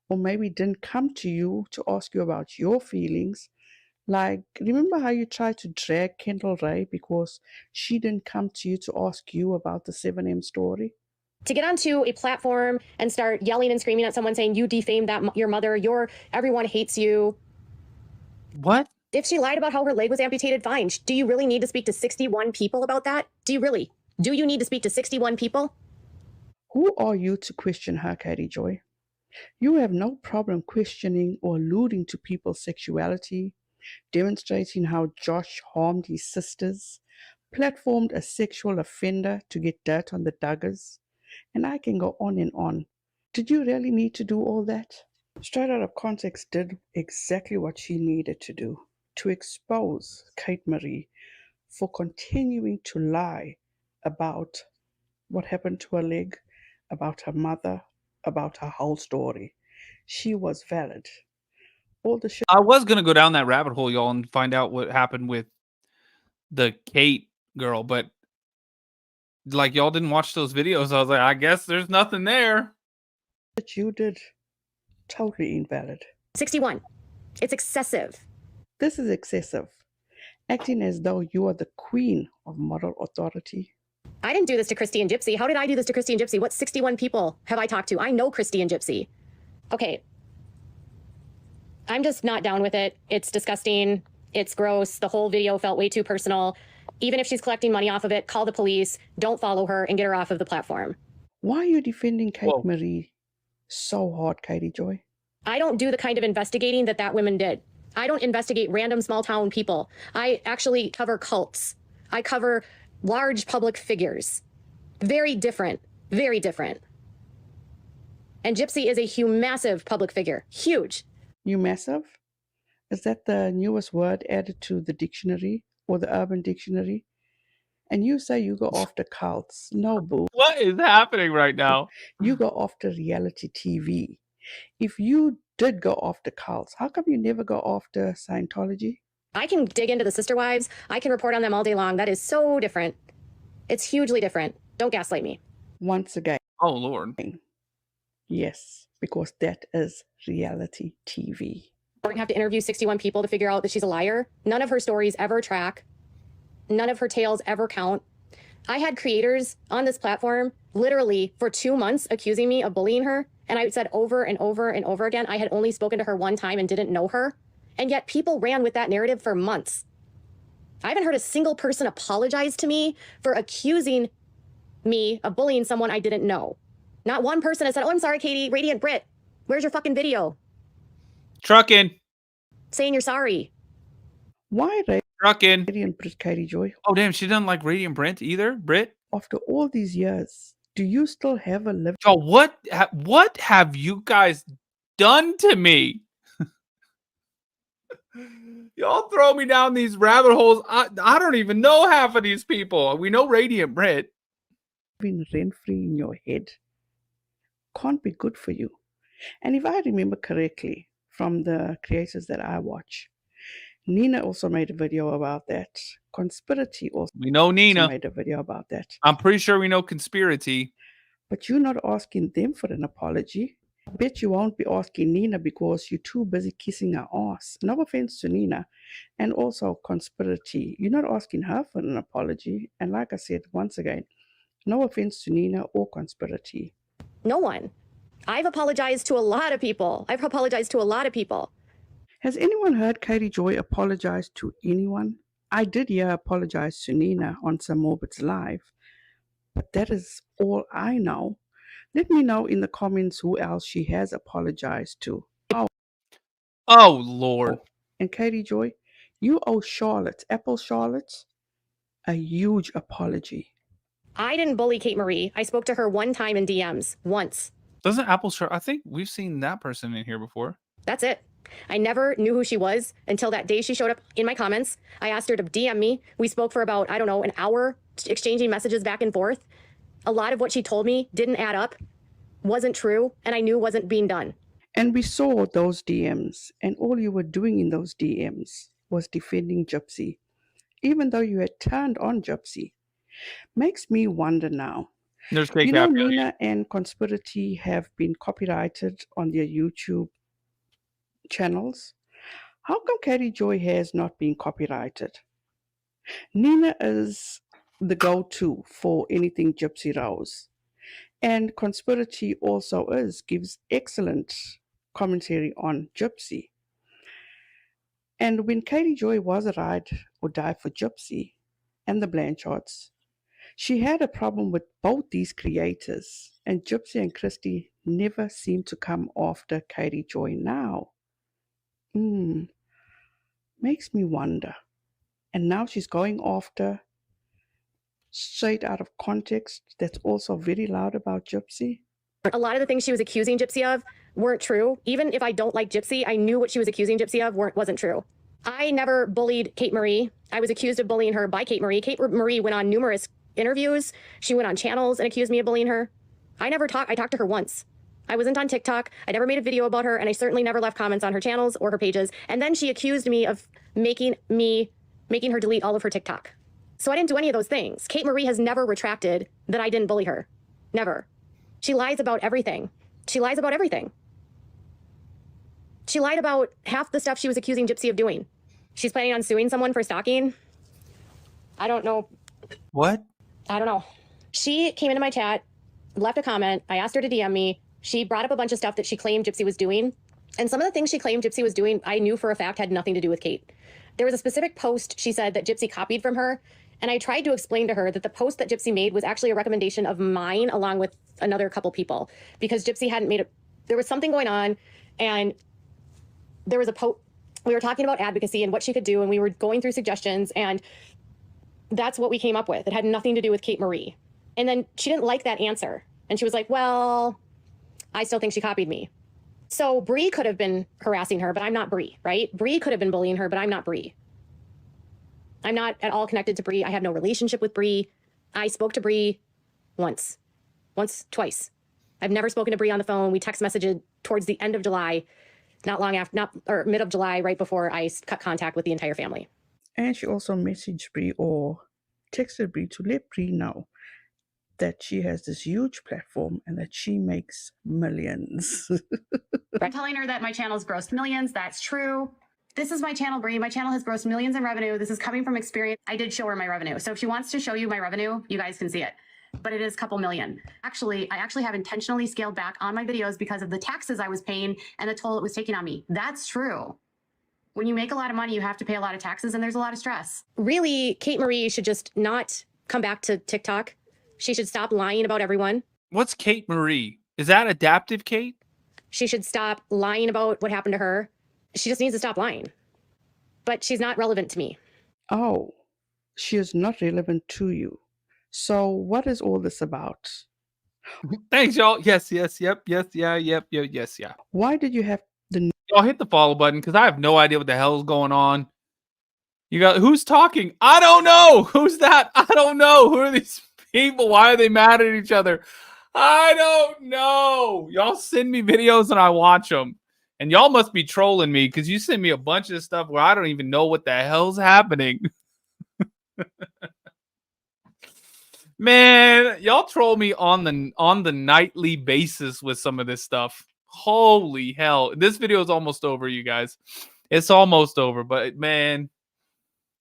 or maybe didn't come to you to ask you about your feelings? Like, remember how you tried to drag Kendall Ray because she didn't come to you to ask you about the 7M story? To get onto a platform and start yelling and screaming at someone saying you defamed your mother, everyone hates you. What? If she lied about how her leg was amputated, fine. Do you really need to speak to 61 people about that? Do you really? Do you need to speak to 61 people? Who are you to question her, Katie Joy? You have no problem questioning or alluding to people's sexuality, demonstrating how Josh harmed his sisters, platformed a sexual offender to get dirt on the Duggars, and I can go on and on. Did you really need to do all that? Straight Out of Context did exactly what she needed to do, to expose Kate Marie for continuing to lie about what happened to her leg, about her mother, about her whole story. She was valid. All the shit. I was gonna go down that rabbit hole, y'all, and find out what happened with the Kate girl, but like y'all didn't watch those videos. I was like, I guess there's nothing there. That you did, totally invalid. 61. It's excessive. This is excessive. Acting as though you are the queen of moral authority. I didn't do this to Christy and Gypsy. How did I do this to Christy and Gypsy? What 61 people have I talked to? I know Christy and Gypsy. Okay. I'm just not down with it. It's disgusting. It's gross. The whole video felt way too personal. Even if she's collecting money off of it, call the police. Don't follow her and get her off of the platform. Why are you defending Kate Marie so hard, Katie Joy? I don't do the kind of investigating that woman did. I don't investigate random small town people. I actually cover cults. I cover large public figures. Very different. Very different. And Gypsy is a massive public figure. Huge. You massive? Is that the newest word added to the dictionary or the Urban Dictionary? And you say you go after cults. No, boo. What is happening right now? You go after reality TV. If you did go after cults, how come you never go after Scientology? I can dig into the sister wives. I can report on them all day long. That is so different. It's hugely different. Don't gaslight me. Once again. Oh, Lord. Yes, because that is reality TV. We're going to have to interview 61 people to figure out that she's a liar. None of her stories ever track. None of her tales ever count. I had creators on this platform literally for 2 months accusing me of bullying her. And I said over and over and over again, I had only spoken to her one time and didn't know her. And yet people ran with that narrative for months. I haven't heard a single person apologize to me for accusing me of bullying someone I didn't know. Not one person has said, oh, I'm sorry, Katie, Radiant Brit, where's your fucking video? Trucking. Saying you're sorry. Why Trucking. Radiant Brit, Katie Joy? Oh, damn, she doesn't like Radiant Brent either? Brit? After all these years, do you still have a living? Y'all, what have you guys done to me? Y'all throw me down these rabbit holes. I don't even know half of these people. We know Radiant Brit. Being rent-free in your head can't be good for you. And if I remember correctly from the creators that I watch, Nina also made a video about that. Conspiracy also We know Nina. made a video about that. I'm pretty sure we know Conspiracy. But you're not asking them for an apology. I bet you won't be asking Nina because you're too busy kissing her ass. No offense to Nina. And also Conspiracy. You're not asking her for an apology. And like I said, once again, no offense to Nina or Conspiracy. No one. I've apologized to a lot of people. Has anyone heard Katie Joy apologize to anyone? I did hear her apologize to Nina on Some Morbid's live, but that is all I know. Let me know in the comments who else she has apologized to. Oh, Lord. And Katie Joy, you owe Charlotte, Apple Charlotte, a huge apology. I didn't bully Kate Marie. I spoke to her one time in DMs. Once. Doesn't Apple Charlotte? I think we've seen that person in here before. That's it. I never knew who she was until that day she showed up in my comments. I asked her to DM me. We spoke for about, I don't know, an hour, exchanging messages back and forth. A lot of what she told me didn't add up, wasn't true, and I knew wasn't being done. And we saw those DMs, and all you were doing in those DMs was defending Gypsy, even though you had turned on Gypsy. Makes me wonder now. There's Kate You know, Caprio. Nina and Conspiracy have been copyrighted on their YouTube channels. How come Katie Joy has not been copyrighted? Nina is the go-to for anything Gypsy Rose. And Conspiracy also gives excellent commentary on Gypsy. And when Katie Joy was a ride or die for Gypsy and the Blanchards, she had a problem with both these creators, and Gypsy and Christy never seem to come after Katie Joy now. Makes me wonder. And now she's going after, straight out of context, that's also very loud about Gypsy. A lot of the things she was accusing Gypsy of weren't true. Even if I don't like Gypsy, I knew what she was accusing Gypsy of wasn't true. I never bullied Kate Marie. I was accused of bullying her by Kate Marie. Kate Marie went on numerous interviews. She went on channels and accused me of bullying her. I talked to her once. I wasn't on TikTok. I never made a video about her, and I certainly never left comments on her channels or her pages. And then she accused me of making her delete all of her TikTok. So I didn't do any of those things. Kate Marie has never retracted that I didn't bully her. Never. She lies about everything. She lies about everything. She lied about half the stuff she was accusing Gypsy of doing. She's planning on suing someone for stalking. I don't know. What? I don't know. She came into my chat, left a comment. I asked her to DM me. She brought up a bunch of stuff that she claimed Gypsy was doing. And some of the things she claimed Gypsy was doing, I knew for a fact had nothing to do with Kate. There was a specific post she said that Gypsy copied from her. And I tried to explain to her that the post that Gypsy made was actually a recommendation of mine along with another couple people, because Gypsy hadn't made it. There was something going on, and there was a post. We were talking about advocacy and what she could do, and we were going through suggestions, and that's what we came up with. It had nothing to do with Kate Marie. And then she didn't like that answer. And she was like, well, I still think she copied me. So Bree could have been harassing her, but I'm not Bree, right? Bree could have been bullying her, but I'm not Bree. I'm not at all connected to Bree. I have no relationship with Bree. I spoke to Bree twice. I've never spoken to Bree on the phone. We text messaged towards the end of July, mid of July, right before I cut contact with the entire family. And she also messaged Bree or texted Bree to let Bree know that she has this huge platform and that she makes millions. I'm telling her that my channel's grossed millions. That's true. This is my channel, Bree. My channel has grossed millions in revenue. This is coming from experience. I did show her my revenue. So if she wants to show you my revenue, you guys can see it. But it is a couple million. Actually, I have intentionally scaled back on my videos because of the taxes I was paying and the toll it was taking on me. That's true. When you make a lot of money, you have to pay a lot of taxes and there's a lot of stress. Really, Kate Marie should just not come back to TikTok. She should stop lying about everyone. What's Kate Marie? Is that Adaptive Kate? She should stop lying about what happened to her. She just needs to stop lying. But she's not relevant to me. Oh, she is not relevant to you. So what is all this about? Thanks, y'all. Yes, yes, yep, yes, yeah, yep, yes, yeah. Why did you have the Y'all hit the follow button because I have no idea what the hell is going on. You got who's talking? I don't know. Who's that? I don't know. Who are these people? Why are they mad at each other? I don't know. Y'all send me videos and I watch them. And y'all must be trolling me because you send me a bunch of stuff where I don't even know what the hell's happening. Man, y'all troll me on the nightly basis with some of this stuff. Holy hell. This video is almost over, you guys. It's almost over, but man,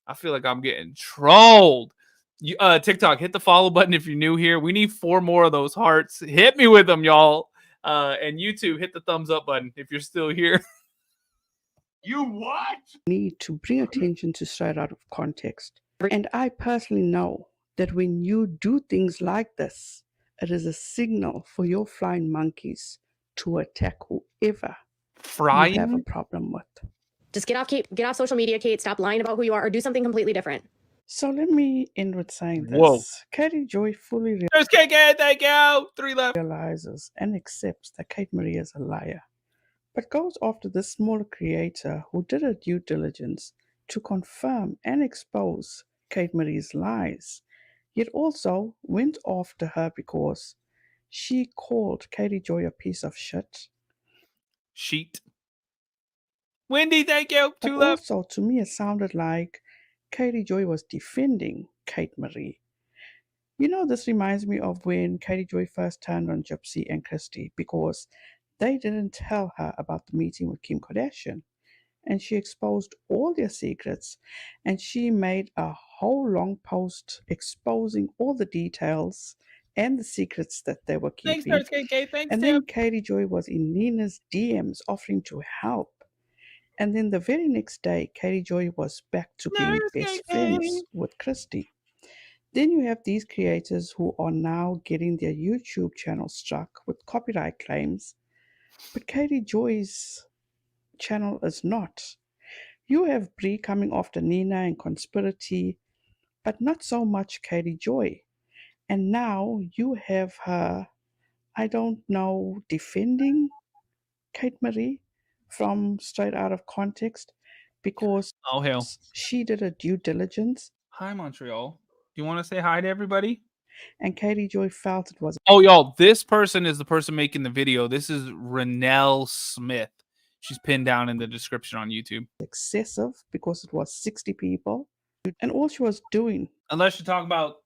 I feel like I'm getting trolled. TikTok, hit the follow button if you're new here. We need 4 more of those hearts. Hit me with them, y'all. And YouTube, hit the thumbs up button if you're still here. You what? need to bring attention to straight out of context? And I personally know that when you do things like this, it is a signal for your flying monkeys to attack whoever you have a problem with. Just get off social media, Kate. Stop lying about who you are, or do something completely different. So let me end with saying this. Whoa. Katie Joy fully There's KK, thank you. 3 left. realizes and accepts that Kate Marie is a liar, but goes after this smaller creator who did her due diligence to confirm and expose Kate Marie's lies, yet also went after her because she called Katie Joy a piece of shit. Sheet. Wendy, thank you. But 2 left. also, to me, it sounded like Katie Joy was defending Kate Marie. You know, this reminds me of when Katie Joy first turned on Gypsy and Christy because they didn't tell her about the meeting with Kim Kardashian. And she exposed all their secrets, and she made a whole long post exposing all the details and the secrets that they were keeping. Thanks, KK. Thanks, And Tim. then Katie Joy was in Nina's DMs offering to help. And then the very next day, Katie Joy was back to being best friends with Christy. Then you have these creators who are now getting their YouTube channel struck with copyright claims, but Katie Joy's channel is not. You have Brie coming after Nina and Conspiracy, but not so much Katie Joy. And now you have her, I don't know, defending Kate Marie from Straight Out of Context because Oh, hell. she did a due diligence. Hi, Montreal. Do you want to say hi to everybody? And Katie Joy felt it was. Oh, y'all, this person is the person making the video. This is Renelle Smith. She's pinned down in the description on YouTube. Excessive because it was 60 people. And all she was doing. Unless you talk about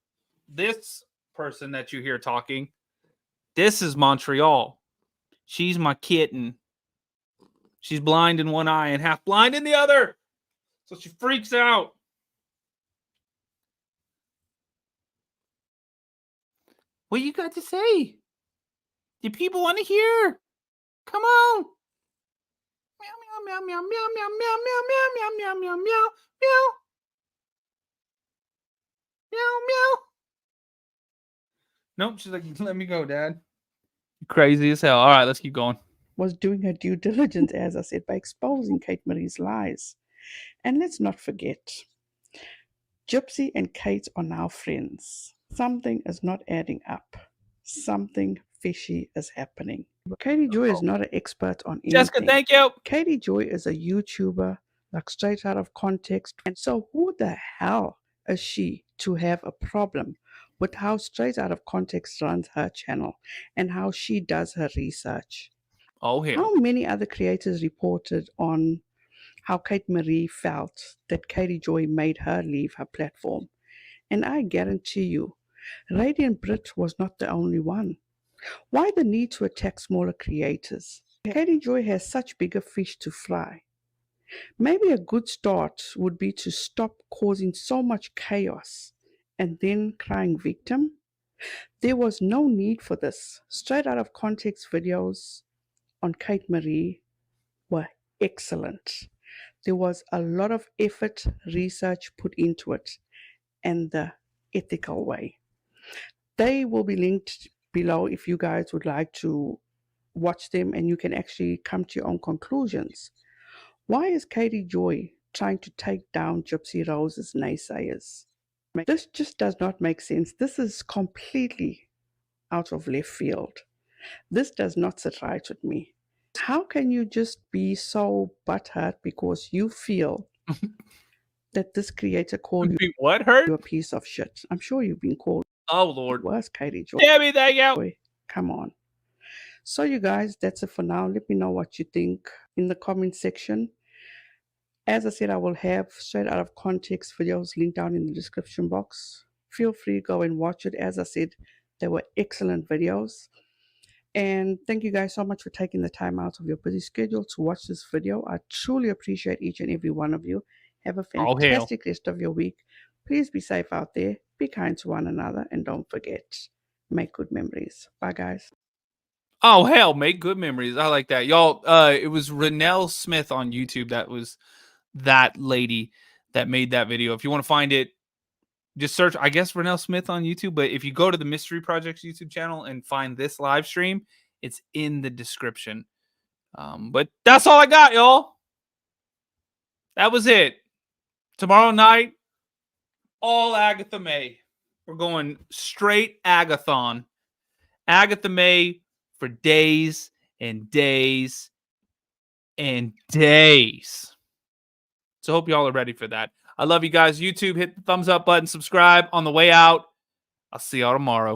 this person that you hear talking. This is Montreal. She's my kitten. She's blind in one eye and half blind in the other. So she freaks out. What you got to say? Do people want to hear? Come on. Meow, meow, meow, meow, meow, meow, meow, meow, meow, meow, meow, meow, meow. Meow, meow. Nope, she's like, let me go, Dad. Crazy as hell. All right, let's keep going. Was doing her due diligence, as I said, by exposing Kate Marie's lies. And let's not forget, Gypsy and Kate are now friends. Something is not adding up. Something fishy is happening. Katie Joy is not an expert on anything. Jessica, thank you. Katie Joy is a YouTuber, like Straight Out of Context. And so who the hell is she to have a problem with how Straight Out of Context runs her channel and how she does her research? Oh, hell. How many other creators reported on how Kate Marie felt that Katie Joy made her leave her platform? And I guarantee you, Radiant Brit was not the only one. Why the need to attack smaller creators? Katie Joy has such bigger fish to fry. Maybe a good start would be to stop causing so much chaos and then crying victim. There was no need for this. Straight Out of Context videos on Kate Marie were excellent. There was a lot of effort, research put into it, and the ethical way. They will be linked below if you guys would like to watch them and you can actually come to your own conclusions. Why is Katie Joy trying to take down Gypsy Rose's naysayers? This just does not make sense. This is completely out of left field. This does not sit right with me. How can you just be so butthurt because you feel that this creator called you What hurt? a piece of shit? I'm sure you've been called Oh Lord. worse, Katie Joy. Damn it, thank you. Come on. So you guys, that's it for now. Let me know what you think in the comment section. As I said, I will have straight out of context videos linked down in the description box. Feel free to go and watch it. As I said, they were excellent videos. And thank you guys so much for taking the time out of your busy schedule to watch this video. I truly appreciate each and every one of you. Have a fantastic rest of your week. Please be safe out there. Be kind to one another. And don't forget, make good memories. Bye, guys. Oh, hell, make good memories. I like that. Y'all, it was Renelle Smith on YouTube. That was that lady that made that video. If you want to find it, just search, I guess, Renelle Smith on YouTube. But if you go to the Mystery Project's YouTube channel and find this live stream, it's in the description. But that's all I got, y'all. That was it. Tomorrow night, all Agatha May. We're going straight Agathon. Agatha May for days and days and days. So hope y'all are ready for that. I love you guys. YouTube, hit the thumbs up button, subscribe on the way out. I'll see y'all tomorrow.